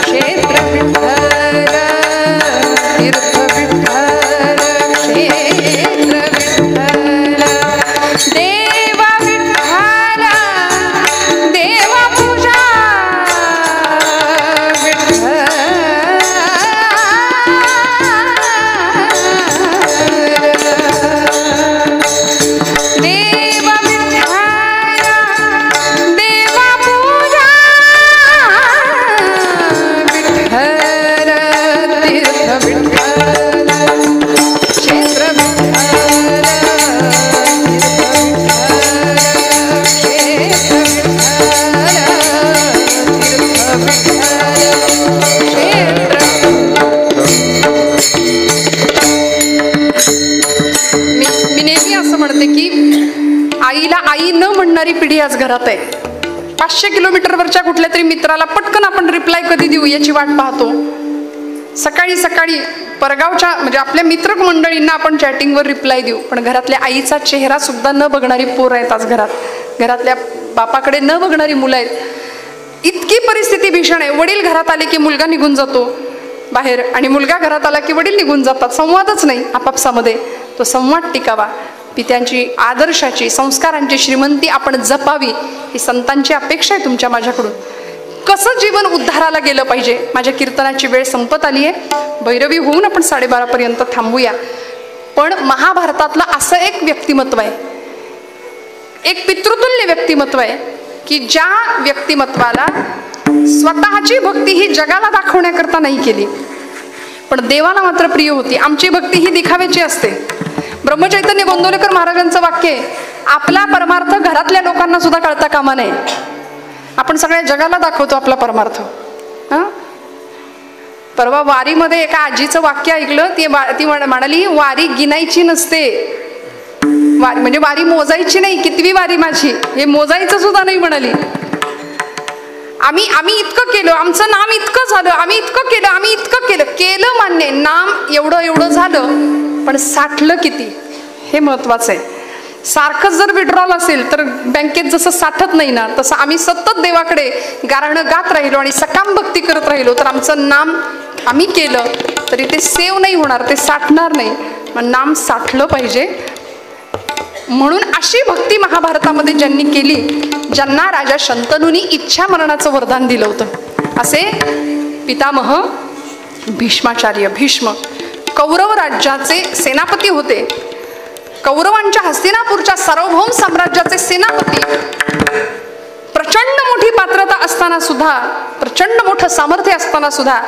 क्षेत्र विठ्ठल, तीर्थ विठ्ठल क्षेत्र विठ्ठल, देव विठ्ठल देव पूजा विठ्ठल, आईला आई न म्हणणारी पिढी आज घरात आहे. 500 किलोमीटरवरच्या कुठल्या तरी मित्राला पटकन आपण रिप्लाय कधी देऊ याची वाट पाहतो. सकाळी सकाळी परगावच्या म्हणजे आपल्या मित्र मंडळींना आपण चॅटिंगवर रिप्लाय देऊ, पण घरातल्या आईचा चेहरा सुद्धा न बघणारी पोर आहेत आज घरात. घरातल्या बापाकडे न बघणारी मुलं आहेत. इतकी परिस्थिती भीषण आहे. वडील घरात आले की मुलगा निघून जातो बाहेर, आणि मुलगा घरात आला की वडील निघून जातात. संवादच नाही आपापसामध्ये. तो संवाद टिकावा. पित्यांची, आदर्शाची, संस्कारांची श्रीमंती आपण जपावी ही संतांची अपेक्षा आहे तुमच्या माझ्याकडून. कसं जीवन उद्धाराला गेलं पाहिजे. माझ्या कीर्तनाची वेळ संपत आली आहे. भैरवी होऊन आपण 12:30 थांबूया. पण महाभारतातलं असं एक व्यक्तिमत्व आहे, एक पितृतुल्य व्यक्तिमत्व आहे की ज्या व्यक्तिमत्वाला स्वतःची भक्ती ही जगाला दाखवण्याकरता नाही केली, पण देवाला मात्र प्रिय होती. आमची भक्ती ही दिखाव्याची असते. ब्रह्मचैतन्य गोंदवलेकर महाराजांचं वाक्य आहे, आपला परमार्थ घरातल्या लोकांना सुद्धा कळता कामा नये. आपण सगळ्या जगाला दाखवतो आपला परमार्थ. परवा वारीमध्ये एका आजीचं वाक्य ऐकलं. ती म्हणाली, वारी गिनायची नसते, वारी म्हणजे वारी मोजायची नाही, कितवी वारी माझी हे मोजायचं सुद्धा नाही म्हणाली. आम्ही इतकं केलं, आमचं नाम इतकं झालं, आम्ही इतकं केलं, आम्ही इतकं केलं मान्य, नाम एवढं झालं, पण साठलं किती हे महत्वाचं आहे. सारखंच जर विड्रॉल असेल तर बँकेत जसं साठत नाही ना, तसं आम्ही सतत देवाकडे गारणं गात राहिलो आणि सकाम भक्ती करत राहिलो तर आमचं नाम आम्ही केलं तरी ते सेव्ह नाही होणार, ते साठणार नाही. मग नाम साठलं पाहिजे. म्हणून अशी भक्ती महाभारतामध्ये ज्यांनी केली, ज्यांना राजा शंतनूंनी इच्छा मरणाचं वरदान दिलं होतं, असे पितामह भीष्माचार्य. भीष्म कौरव राज्याचे सेनापती होते. कौरवांच्या हस्तिनापूरच्या सार्वभौम साम्राज्याचे सेनापती. प्रचंड मोठी पात्रता असताना सुद्धा, प्रचंड मोठं सामर्थ्य असताना सुद्धा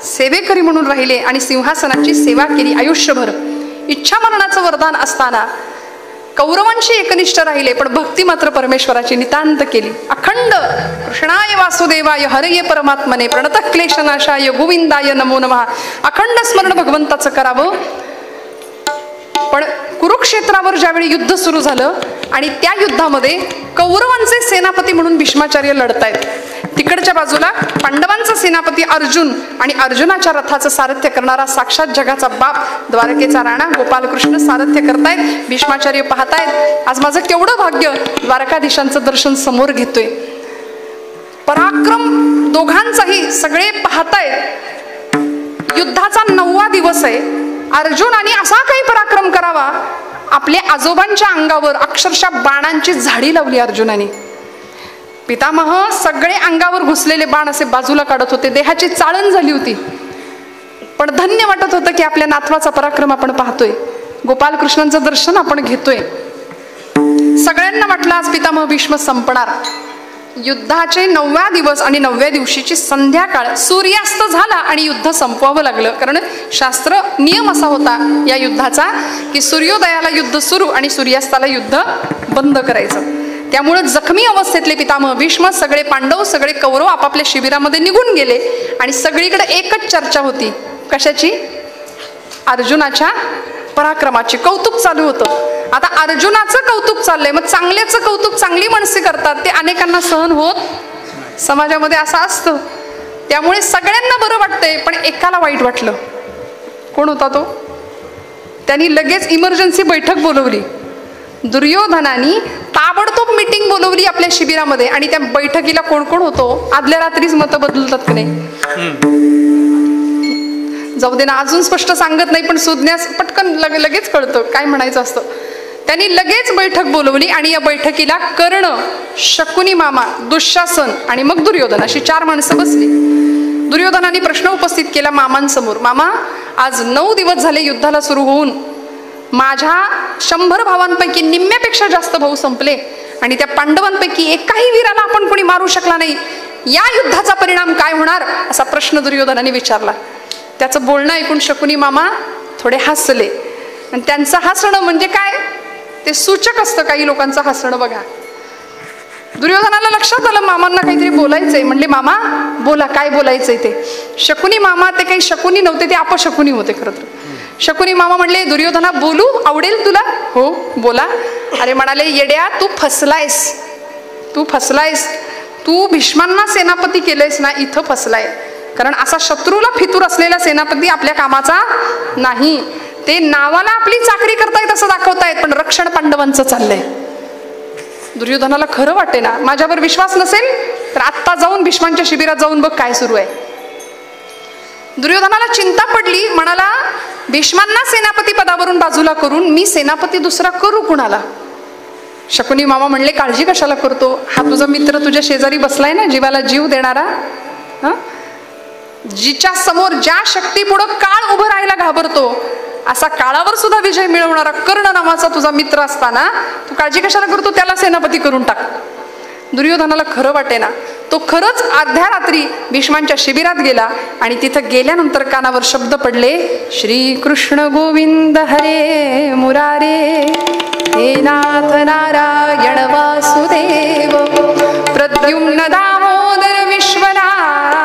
सेवेकरी म्हणून राहिले आणि सिंहासनाची सेवा केली आयुष्यभर. इच्छा मरणाचं वरदान असताना कौरवांशी एकनिष्ठ राहिले, पण भक्ती मात्र परमेश्वराची नितांत केली. अखंड कृष्णाय वासुदेवाय हरये परमात्मने प्रणतः क्लेशनाशाय गोविंदाय नमो नमः अखंड स्मरण भगवंताचं करावं. पण कुरुक्षेत्रावर ज्यावेळी युद्ध सुरू झालं आणि त्या युद्धामध्ये कौरवांचे सेनापती म्हणून भीष्माचार्य लढतायत, तिकडच्या बाजूला पांडवांचा सेनापती अर्जुन आणि अर्जुनाच्या रथाचं सारथ्य करणारा साक्षात जगाचा बाप द्वारकेचा राणा गोपालकृष्ण सारथ्य करतायत. भीष्माचार्य पाहतायत, आज माझं केवढं भाग्य, द्वारकाधीशांचं दर्शन समोर घेतोय. पराक्रम दोघांचाही सगळे पाहतायत. युद्धाचा 9वा दिवस आहे. अर्जुनाने असा काही पराक्रम करावा, आपल्या आजोबांच्या अंगावर अक्षरशः बाणांची झाडी लावली अर्जुनाने. पितामह सगळे अंगावर घुसलेले बाण असे बाजूला काढत होते, देहाची चाळण झाली होती, पण धन्य वाटत होतं की आपल्या नातवाचा पराक्रम आपण पाहतोय, गोपालकृष्णांचं दर्शन आपण घेतोय. सगळ्यांना वाटलं आज पितामह भीष्म संपणार. युद्धाचे 9व्या दिवस आणि 9व्या दिवशीची संध्याकाळ, सूर्यास्त झाला आणि युद्ध संपवावं लागलं. कारण शास्त्र नियम असा होता या युद्धाचा की सूर्योदयाला युद्ध सुरू आणि सूर्यास्ताला युद्ध बंद करायचं. त्यामुळे जखमी अवस्थेतले पितामह भीष्म, सगळे पांडव, सगळे कौरव आपापल्या शिबिरामध्ये निघून गेले आणि सगळीकडे एकच चर्चा होती. कशाची? अर्जुनाच्या पराक्रमाची. कौतुक चालू होतं. आता अर्जुनाचं कौतुक चाललंय, मग चांगल्याचं कौतुक चांगली माणसे करतात, ते अनेकांना सहन होत समाजामध्ये असं असतं. त्यामुळे सगळ्यांना बरं वाटतंय, पण एकाला वाईट वाटलं. कोण होता तो? त्यांनी लगेच इमर्जन्सी बैठक बोलवली. दुर्योधनाने ताबडतोब मीटिंग बोलवली आपल्या शिबिरामध्ये आणि त्या बैठकीला कोण कोण होतो? आदल्या रात्रीच मतं बदलतात की नाही? जाऊ दे ना, अजून स्पष्ट सांगत नाही, पण सुज्ञास पटकन लगेच कळतं काय म्हणायचं असतं. त्यांनी लगेच बैठक बोलवली आणि या बैठकीला कर्ण, शकुनी मामा, दुःशासन आणि मग दुर्योधन अशी 4 माणसं बसली. दुर्योधनाने प्रश्न उपस्थित केला मामांसमोर. मामा, आज 9 दिवस झाले युद्धाला सुरू होऊन माझ्या 100 भावांपैकी निम्म्यापेक्षा जास्त भाऊ संपले आणि त्या पांडवांपैकी एकाही वीराला आपण कोणी मारू शकला नाही. या युद्धाचा परिणाम काय होणार असा प्रश्न दुर्योधनाने विचारला. त्याचं बोलणं ऐकून शकुनी मामा थोडे हसले. आणि त्यांचं हसणं म्हणजे काय, ते सूचक असतं काही लोकांचं हसणं. बघा, दुर्योधनाला लक्षात आलं मामांना काहीतरी बोलायचंय. म्हणले, मामा बोला, काय बोलायचंय ते. शकुनी मामा ते काही शकुनी नव्हते, ते अपशकुनी होते खरं तर. शकुनी मामा म्हणले, दुर्योधना बोलू, आवडेल तुला? हो बोला. अरे म्हणाले, येड्या तू फसलायस, तू फसलायस, तू भीष्मांना सेनापती केलंयस ना, इथं फसलाय. कारण असा शत्रूला फितूर असलेला सेनापती आपल्या कामाचा नाही. ते नावाला आपली चाकरी करतायत असं दाखवतायत, पण रक्षण पांडवांचं चाललंय. दुर्योधनाला खरं वाटे ना, माझ्यावर विश्वास नसेल तर आत्ता जाऊन भीष्मांच्या शिबिरात जाऊन बघ काय सुरू आहे. दुर्योधनाला चिंता पडली. म्हणाला, भीष्मांना सेनापती पदावरून बाजूला करून मी सेनापती दुसरा करू कुणाला? शकुनी मामा म्हणले काळजी कशाला करतो, हा तुझा मित्र तुझ्या शेजारी बसलाय ना, जीवाला जीव देणारा, जिच्या समोर ज्या शक्ती पुढं काळ उभं राहायला घाबरतो, असा काळावर सुद्धा विजय मिळवणारा कर्ण नावाचा तुझा मित्र असताना तू काळजी कशाला करतो, त्याला सेनापती करून टाक. दुर्योधनाला खरं वाटे ना, तो खरंच अर्ध्या रात्री भीष्मांच्या शिबिरात गेला आणि तिथं गेल्यानंतर कानावर शब्द पडले, श्री कृष्ण गोविंद हरे मुरारे, हे नाथ नारायण वासुदेव, प्रद्युम्न दामोदर विश्वनाथ,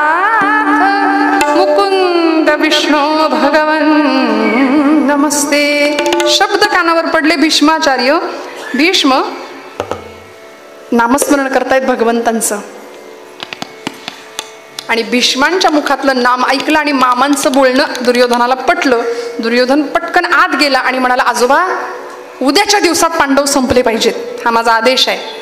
मुकुंद विष्णू भगवन नमस्ते. शब्द कानावर पडले. भीष्माचार्य भीष्म नामस्मरण करतायत भगवंतांचं आणि भीष्मांच्या मुखातलं नाम ऐकलं आणि मामांचं बोलणं दुर्योधनाला पटलं. दुर्योधन पटकन आत गेला आणि म्हणाला, आजोबा उद्याच्या दिवसात पांडव संपले पाहिजेत, हा माझा आदेश आहे.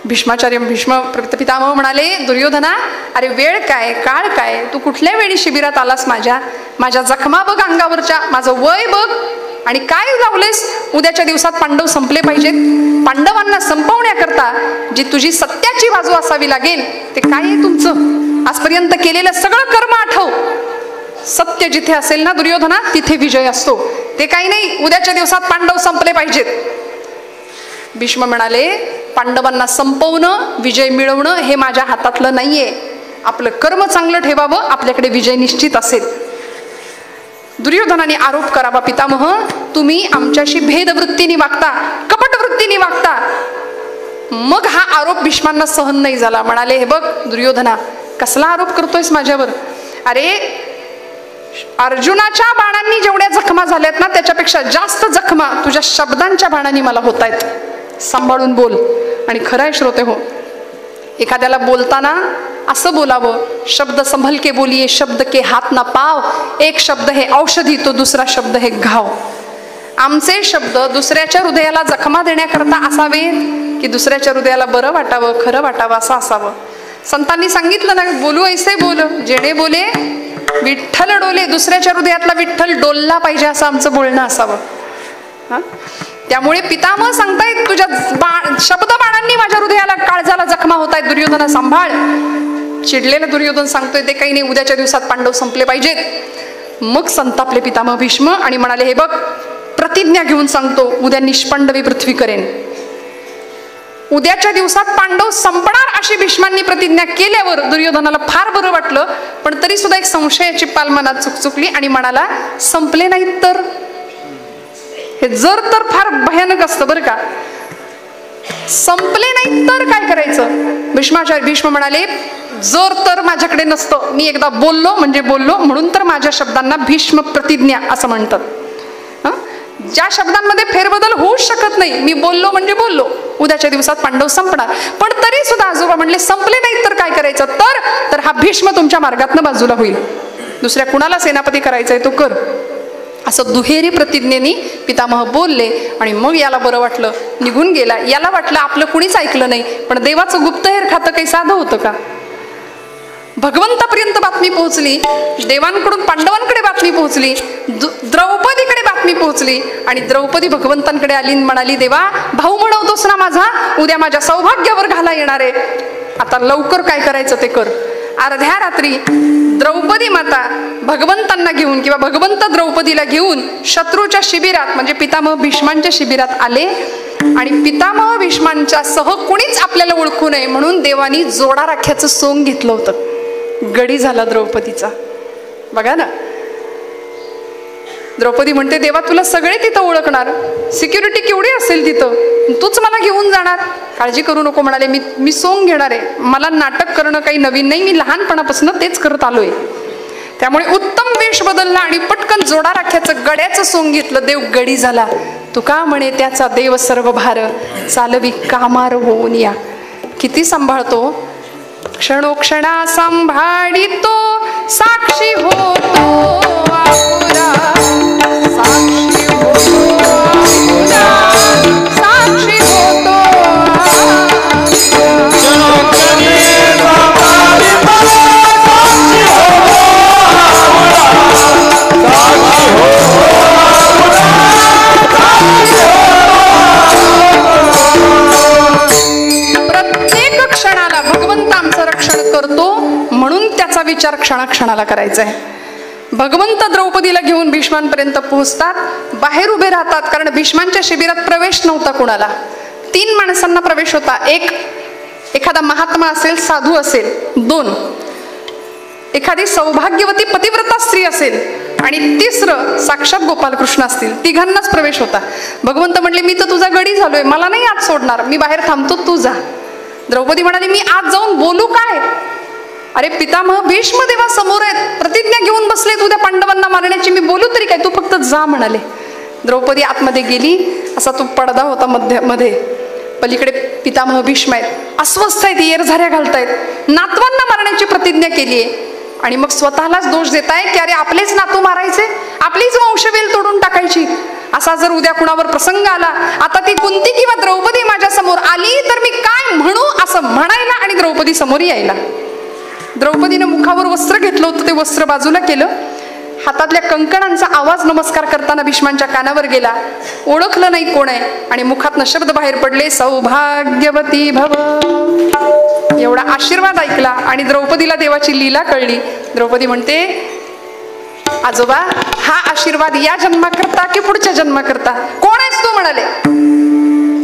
भीष्म पितामह म्हणाले, दुर्योधना अरे वेळ काय काळ काय, तू कुठल्या वेळी शिबिरात आलास, माझ्या जखमा बघ अंगावरच्या, माझं वय बघ आणि काय लावलेस, उद्याच्या दिवसात पांडव संपले पाहिजेत. पांडवांना संपवण्याकरता जी तुझी सत्याची बाजू असावी लागेल ते काय आहे तुमचं, आजपर्यंत केलेलं सगळं कर्म आठव. सत्य जिथे असेल ना दुर्योधना, तिथे विजय असतो. ते काही नाही उद्याच्या दिवसात पांडव संपले पाहिजेत. भीष्म म्हणाले, पांडवांना संपवणं विजय मिळवणं हे माझ्या हातातलं नाहीये, आपलं कर्म चांगलं ठेवावं, आपल्याकडे विजय निश्चित असेल. दुर्योधनाने आरोप करावा, पितामह तुम्ही आमच्याशी भेदवृत्तीने वागता, कपट वृत्तीने वागता. मग हा आरोप भीष्मांना सहन नाही झाला. म्हणाले, हे बघ दुर्योधना, कसला आरोप करतोयस माझ्यावर, अरे अर्जुनाच्या बाणांनी जेवढ्या जखमा झाल्यात ना त्याच्यापेक्षा जास्त जखमा तुझ्या शब्दांच्या बाणांनी मला होत आहेत. सांभाळून बोल. आणि खरं आहे श्रोते हो, एखाद्याला बोलताना असं बोलावं, शब्द संभल के बोलिये, शब्द के हात ना पाव, एक शब्द हे औषधी तो दुसरा शब्द हे घाव. आमचे शब्द दुसऱ्याच्या हृदयाला जखमा देण्याकरता असावे की दुसऱ्याच्या हृदयाला बरं वाटावं, खरं वाटावं असं असावं. संतांनी सांगितलं ना, बोलू ऐसे बोल जेणे बोले विठ्ठल डोले, दुसऱ्याच्या हृदयातला विठ्ठल डोलला पाहिजे असं आमचं बोलणं असावं. त्यामुळे पितामह सांगतायत, तुझ्या शब्द बाणांनी माझ्या हृदयाला काळजाला जखमा होत आहेत, दुर्योधना सांभाळ. चिडलेला दुर्योधन सांगतोय, ते काही नाही उद्याच्या दिवसात पांडव संपले पाहिजेत. मग संतापले पितामह भीष्म आणि म्हणाले, हे बघ प्रतिज्ञा घेऊन सांगतो, उद्या निष्पंडवी पृथ्वी करेन. उद्याच्या दिवसात पांडव संपणार अशी भीष्मांनी प्रतिज्ञा केल्यावर दुर्योधनाला फार बरं वाटलं, पण तरी सुद्धा एक संशयाची पाल मनात चुकचुकली आणि म्हणाला, संपले नाहीत तर, हे जर तर फार भयानक असतं बरं का, संपले नाहीत तर काय करायचं. भीष्म म्हणाले, जर तर माझ्याकडे नसतं, मी एकदा बोललो म्हणजे बोललो, म्हणून तर माझ्या शब्दांना भीष्म प्रतिज्ञा असं म्हणतात. ज्या शब्दांमध्ये फेरबदल होऊच शकत नाही, मी बोललो म्हणजे बोललो, उद्याच्या दिवसात पांडव संपणार. पण तरी सुद्धा आजोबा म्हणले, संपले नाहीत तर काय करायचं, तर हा भीष्म तुमच्या मार्गातनं बाजूला होईल, दुसऱ्या कुणाला सेनापती करायचंय तो कर, असं दुहेरी प्रतिज्ञेने पितामह बोलले. आणि मग याला बरं वाटलं, निघून गेला. याला वाटलं आपलं कुणीच ऐकलं नाही, पण देवाचं गुप्तहेर खातं काही साधं होतं का. भगवंतापर्यंत बातमी पोहोचली, देवांकडून पांडवांकडे बातमी पोहोचली, द्रौपदीकडे बातमी पोहोचली आणि द्रौपदी भगवंतांकडे आली, म्हणाली, देवा भाऊ म्हणवतोस ना माझा, उद्या माझ्या सौभाग्यावर घाला येणार आहे, आता लवकर काय करायचं ते कर. अर्ध्या रात्री द्रौपदी माता भगवंतांना घेऊन किंवा भगवंत द्रौपदीला घेऊन शत्रूच्या शिबिरात म्हणजे पितामह भीष्मांच्या शिबिरात आले आणि पितामह भीष्मांच्या सह कोणीच आपल्याला ओळखू नये म्हणून देवानी जोडा राख्याचं सोंग घेतलं होतं. गडी झाला द्रौपदीचा. बघा ना, द्रौपदी म्हणते, देवा तुला सगळे तिथं ओळखणार, सिक्युरिटी केवढी असेल तिथं, तूच मला घेऊन जाणार, काळजी करू नको. म्हणाले, मी सोंग घेणार आहे, मला नाटक करणं काही नवीन नाही, मी लहानपणापासून तेच करत आलोय. त्यामुळे उत्तम वेश बदलला आणि पटकन जोडा राख्याचं गड्याचं सोंग घेतलं. देव गडी झाला. तुका म्हणे त्याचा देव सर्व भार, चालवी कामार होऊन या. किती सांभाळतो, क्षणोक्षणा सांभाळितो, साक्षी होतो आपुरा, साक्षी होतो आपुरा, साक्षी होतो साक्षी होतो क्षणाक्षणाला करायचं आहे. भगवंत द्रौपदीला घेऊन भीष्मांपर्यंत पोहोचतात, बाहेर उभे राहतात, कारण भीष्मांच्या शिबिरात प्रवेश नव्हता कोणाला. 3 माणसांना प्रवेश होता. एखादा महात्मा असेल, साधू असेल, 2 एखादी सौभाग्यवती पतिव्रता स्त्री असेल, आणि 3रं साक्षात गोपालकृष्ण असतील. 3घांनाच प्रवेश होता. भगवंत म्हणले, मी तर तुझा गडी झालोय, मला नाही आत सोडणार, मी बाहेर थांबतो, तू जा. द्रौपदी म्हणाली, मी आत जाऊन बोलू काय? अरे पितामह भीष्म देवा समोर आहेत, प्रतिज्ञा घेऊन बसलेत उद्या पांडवांना मारण्याची, मी बोलू तरी काय? तू फक्त जा म्हणाले. द्रौपदी आतमध्ये गेली. असा तो पडदा होता मध्ये. पलीकडे पितामह भीष्म आहेत, अस्वस्थ आहेत, येरझाऱ्या घालतायत, नातवांना मारण्याची प्रतिज्ञा केली आहे. आणि मग स्वतःलाच दोष देताय की अरे आपलेच नातू मारायचे, आपलीच वंशवेल तोडून टाकायची. असा जर उद्या कुणावर प्रसंग आला, आता ती कुंती किंवा द्रौपदी माझ्या समोर आली तर मी काय म्हणू, असं म्हणायला आणि द्रौपदी समोर यायला. द्रौपदीनं मुखावर वस्त्र घेतलं होतं, ते वस्त्र बाजूला केलं. हातातल्या कंकणांचा आवाज नमस्कार करताना भीष्मांच्या कानावर गेला. ओळखलं नाही कोण आहे, आणि मुखातनं शब्द बाहेर पडले, सौभाग्यवती भव. एवढा आशीर्वाद ऐकला आणि द्रौपदीला देवाची लीला कळली. द्रौपदी म्हणते, आजोबा हा आशीर्वाद या जन्माकरता की पुढच्या जन्माकरता? कोण आहेस तू म्हणाले,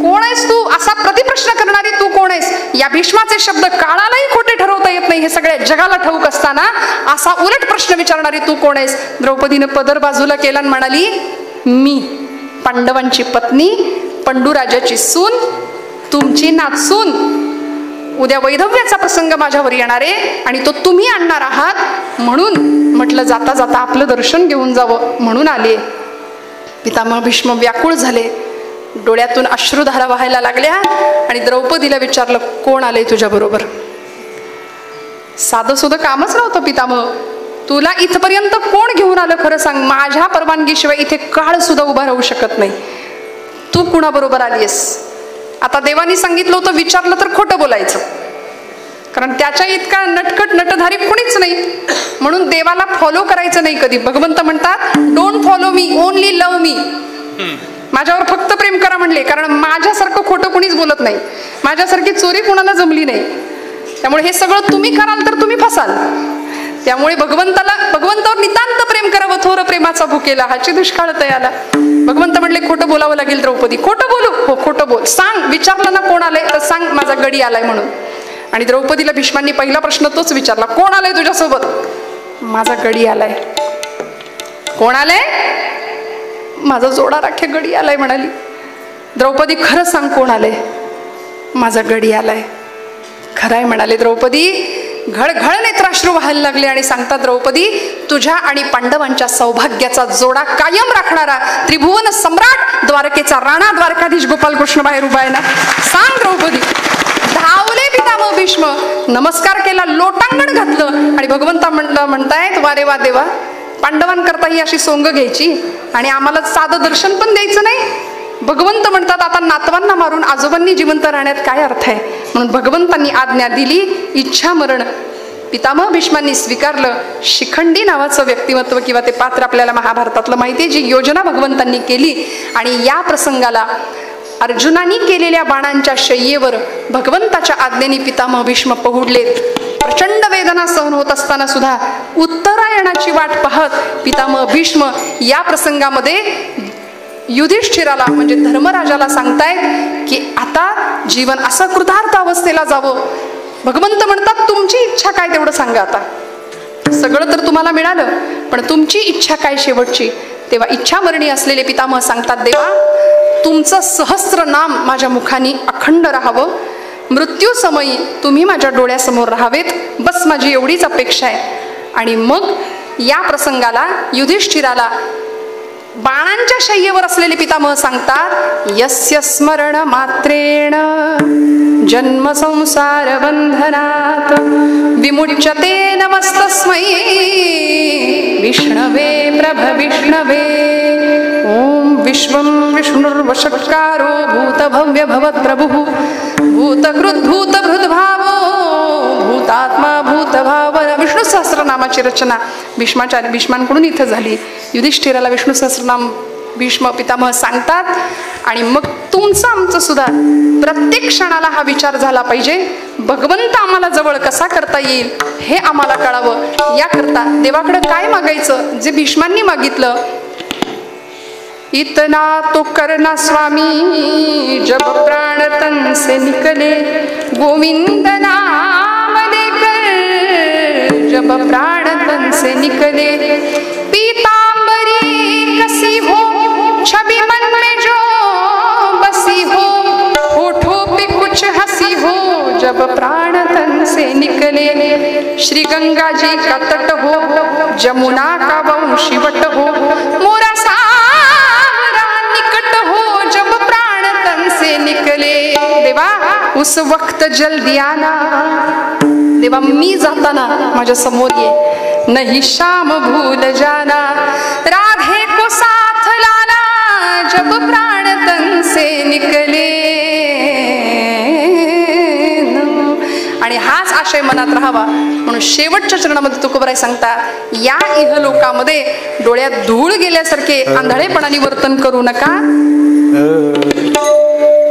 कोण आहेस तू? असा प्रतिप्रश्न करणारी तू कोण आहेस? या भीष्माचे शब्द काळालाही खोटे ठरवता येत नाही हे सगळ्या जगाला ठाऊक असताना असा उलट प्रश्न विचारणारी तू कोण आहेस? द्रौपदीने पदर बाजूला केला आणि म्हणाली, मी पांडवांची पत्नी, पंडूराजाची सून, तुमची नातसून. उद्या वैधव्याचा प्रसंग माझ्यावर येणार आहे आणि तो तुम्ही आणणार आहात, म्हणून म्हटलं जाता जाता आपलं दर्शन घेऊन जावं म्हणून आले. पितामह भीष्म व्याकुळ झाले, डोळ्यातून अश्रुधारा वाहायला लागल्या आणि द्रौपदीला विचारलं, कोण आले तुझ्या बरोबर? साधं सुद्धा कामच नव्हतं पितामह, तुला इथपर्यंत कोण घेऊन आलं खरं सांग? माझ्या परवानगीशिवाय इथे काळ सुद्धा उभा राहू शकत नाही, तू कुणाबरोबर आलीयस? आता देवानी सांगितलं होतं विचारलं तर खोटं बोलायचं, कारण त्याच्या इतका नटखट नटधारी कुणीच नाही, म्हणून देवाला फॉलो करायचं नाही कधी. भगवंत म्हणतात, don't follow me, only love me. माझ्यावर फक्त प्रेम करा म्हणले, कारण माझ्यासारखं खोटं कुणीच बोलत नाही, माझ्यासारखी चोरी कुणाला जमली नाही. त्यामुळे हे सगळं तुम्ही कराल तर तुम्ही फसाल. त्यामुळे भगवंतावर नितांत प्रेम करावं, थोर प्रेमाचा भुकेला हाची दुष्काळ तयाला. भगवंत म्हणले, खोटं बोलावं लागेल द्रौपदी. खोटं बोलू? हो खोटं बोल. सांग, विचारलं ना कोण आलंय तर सांग माझा गडी आलाय म्हणून. आणि द्रौपदीला भीष्मांनी पहिला प्रश्न तोच विचारला, कोण आलंय तुझ्यासोबत? माझा गडी आलाय. कोण आलंय? माझा जोडा राखे गडी आलाय म्हणाली. द्रौपदी, खरं सांग कोण आलंय? माझा गडी आलाय. खरंय म्हणाले द्रौपदी. घळघळ नेत्राश्रू व्हायला लागले आणि सांगतात द्रौपदी, तुझ्या आणि पांडवांच्या सौभाग्याचा जोडा कायम राखणारा त्रिभुवन सम्राट, द्वारकेचा राणा, द्वारकाधीश गोपालकृष्ण बाहेर उभा आहे ना. सांग द्रौपदी. धावले पितामह भीष्म, नमस्कार केला, लोटांगण घातलं आणि भगवंता म्हणतायत, वारे वा देवा, पांडवांकरता ही अशी सोंग घ्यायची आणि आम्हाला साधं दर्शन पण द्यायचं नाही. भगवंत म्हणतात, आता नातवांना मारून आजोबांनी जिवंत राहण्यात काय अर्थ आहे? म्हणून भगवंतांनी आज्ञा दिली, इच्छा मरण. पितामह भीष्मांनी स्वीकारलं. शिखंडी नावाचं व्यक्तिमत्व किंवा ते पात्र आपल्याला महाभारतातलं माहिती आहे, जी योजना भगवंतांनी केली. आणि या प्रसंगाला अर्जुनानी केलेल्या बाणांच्या शय्येवर भगवंताच्या आज्ञेने पितामह भीष्म पहुडलेत. प्रचंड वेदना सहन होत असताना सुद्धा उत्तरायणाची वाट पाहत पितामह भीष्म या प्रसंगामध्ये युधिष्ठिराला म्हणजे धर्मराजाला सांगतायत की आता जीवन असं कृतार्थ अवस्थेला जावं. भगवंत म्हणतात, तुमची इच्छा काय तेवढं सांगा. आता सगळं तर तुम्हाला मिळालं, पण तुमची इच्छा काय शेवटची? तेव्हा इच्छामरणी असलेले पितामह सांगतात, देवा तुमचं सहस्त्र नाम माझ्या मुखानी अखंड राहावं, मृत्यू समयी तुम्ही माझ्या डोळ्यासमोर राहावेत, बस माझी एवढीच अपेक्षा आहे. आणि मग या प्रसंगाला युधिष्ठिराला बाणांच्या शय्येवर असलेले पितामह सांगतात, यस्य स्मरण मात्रेण जन्म संसार बंधनात विमुच्यते नमस्तस्मै विष्णवे प्रभ विष्णवे. ओम विश्वं विष्णुर्वषट्कारो भूतभव्य भवत्प्रभुः भूतकृद्भूतभृद्भावो भूतात्मा भूतभावन. विष्णू सहस्रनामाची रचना भीष्मांकडून इथं झाली. युधिष्ठिराला विष्णू सहस्रनाम भीष्म पितामह सांगतात. आणि मग तुमचं आमचं सुद्धा प्रत्येक क्षणाला हा विचार झाला पाहिजे, भगवंत आम्हाला जवळ कसा करता येईल हे आम्हाला कळावं. याकरता देवाकडे काय मागायचं, जे भीष्मांनी मागितलं. इतना तो करना स्वामी जब प्राण तन से निकले, गोविंद नाम लेकर जब प्राण तन से निकले, पीतांबरी कसी हो छवि मन में जो बसी हो, होठों पे कुछ हंसी हो जब प्राण तन से निकले, श्री गंगा जी का तट हो जमुना का वंशीवट हो, मोरा सावरा निकट हो जब प्राण तन से निकले. देवा उस वक्त जल्दी आना, देवा मी जाताना माझ्या समोर ये, नहीं शाम भूल जाना, राधे को साथ लाना जब प्राण तन से निकले. आणि हाच आशय मनात राहावा म्हणून शेवटच्या चरणामध्ये तुकोबराय सांगता, या इहलोकामध्ये डोळ्यात धूळ गेल्यासारखे आंधळेपणाने वर्तन करू नका.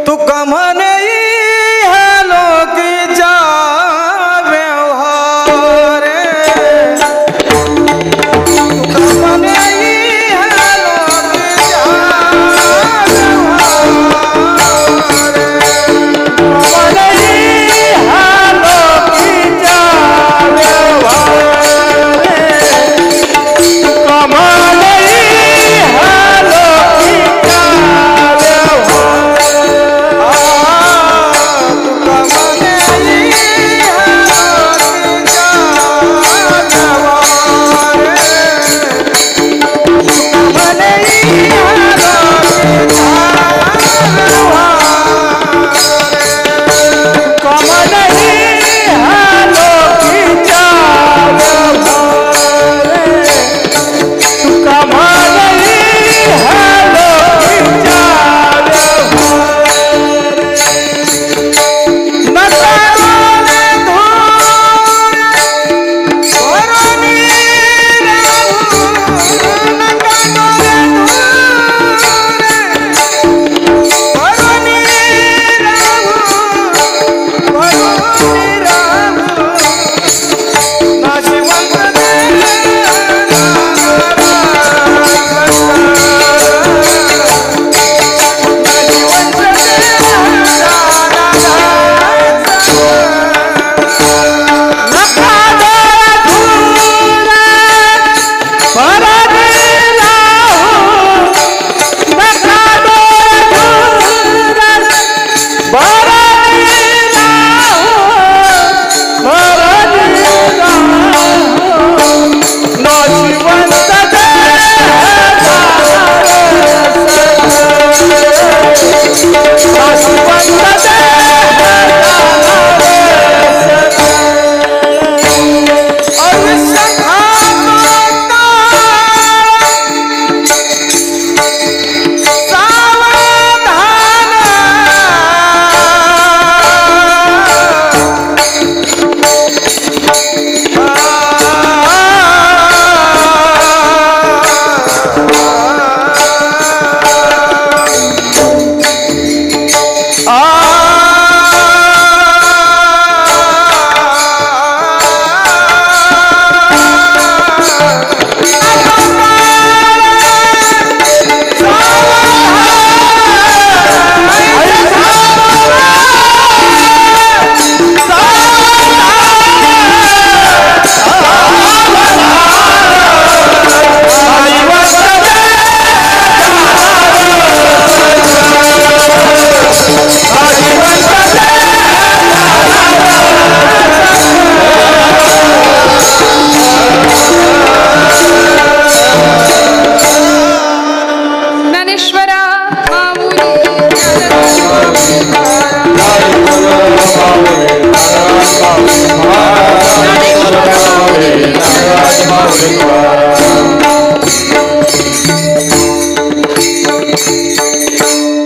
तुका म्हणे इहलोकीचा व्यवहार, तुका म्हणे इहलोकीचा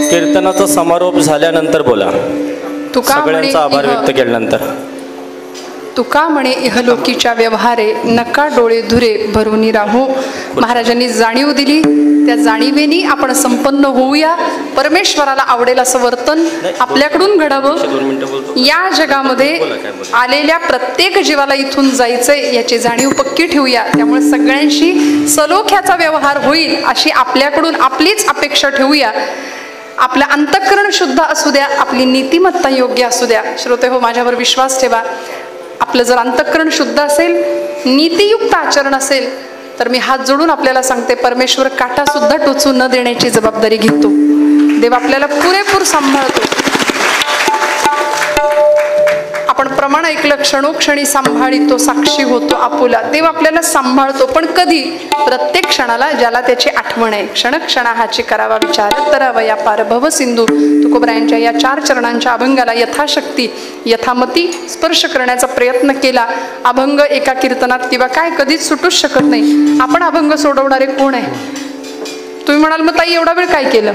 कीर्तनाचा समारोप झाल्यानंतर बोला. तुका सगळ्यांचा आभार व्यक्त केल्यानंतर तुका म्हणे इहलोकीच्या व्यवहारे, नका डोळे धुरे भरूनी राहू. महाराजांनी जाणीव दिली, त्या जाणीवेनी आपण संपन्न होऊया. परमेश्वराला आवडेल असं वर्तन आपल्याकडून घडावं. या जगामध्ये आलेल्या प्रत्येक जीवाला इथून जायचंय याची जाणीव पक्की ठेवूया. त्यामुळे सगळ्यांशी सलोख्याचा व्यवहार होईल अशी आपल्याकडून आपलीच अपेक्षा ठेवूया. आपलं अंतःकरण शुद्ध असू द्या, आपली नीतिमत्ता योग्य असू द्या. श्रोते हो, माझ्यावर विश्वास ठेवा. आपलं जर अंतःकरण शुद्ध असेल, नीतियुक्त आचरण असेल, तर मी हात जोडून आपल्याला सांगते, परमेश्वर काटा सुद्धा टोचू न देण्याची जबाबदारी घेतो. देव आपल्याला पुरेपूर सांभाळतो. आपण प्रमाण ऐकलं, क्षणोक्षणी सांभाळितो, साक्षी होतो आपुला. देव आपल्याला सांभाळतो, पण कधी? प्रत्येक क्षणाला ज्याला त्याची आठवण आहे. क्षणक्षणा हाची करावा विचार, तरवया पार भव सिंधू. तुकोबरायांच्या या 4 चरणांच्या अभंगाला यथाशक्ती यथामती स्पर्श करण्याचा प्रयत्न केला. अभंग एका कीर्तनात किंवा काय कधीच सुटूच शकत नाही. आपण अभंग सोडवणारे कोण आहे? तुम्ही म्हणाल मग ताई एवढा वेळ काय केलं?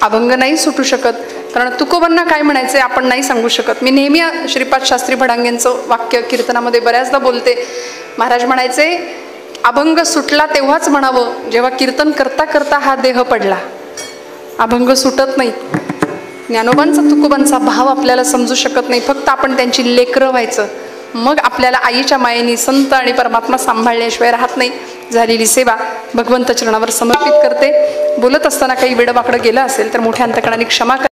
अभंग नाही सुटू शकत, कारण तुकोबांना काय म्हणायचंय आपण नाही सांगू शकत. मी नेहमी श्रीपाद शास्त्री भडांगेंचं वाक्य कीर्तनामध्ये बऱ्याचदा बोलते. महाराज म्हणायचे, अभंग सुटला तेव्हाच म्हणावं जेव्हा कीर्तन करता करता हा देह पडला. अभंग सुटत नाही. ज्ञानोबांचा तुकोबांचा भाव आपल्याला समजू शकत नाही. फक्त आपण त्यांची लेकरं व्हायचं, मग आपल्याला आईच्या मायेनी संत आणि परमात्मा सांभाळल्याशिवाय राहत नाही. झालेली सेवा भगवंत चरणावर समर्पित करते. बोलत असताना काही वेडवाकडं गेलं असेल तर मोठ्या अंतकरणाने क्षमा करा.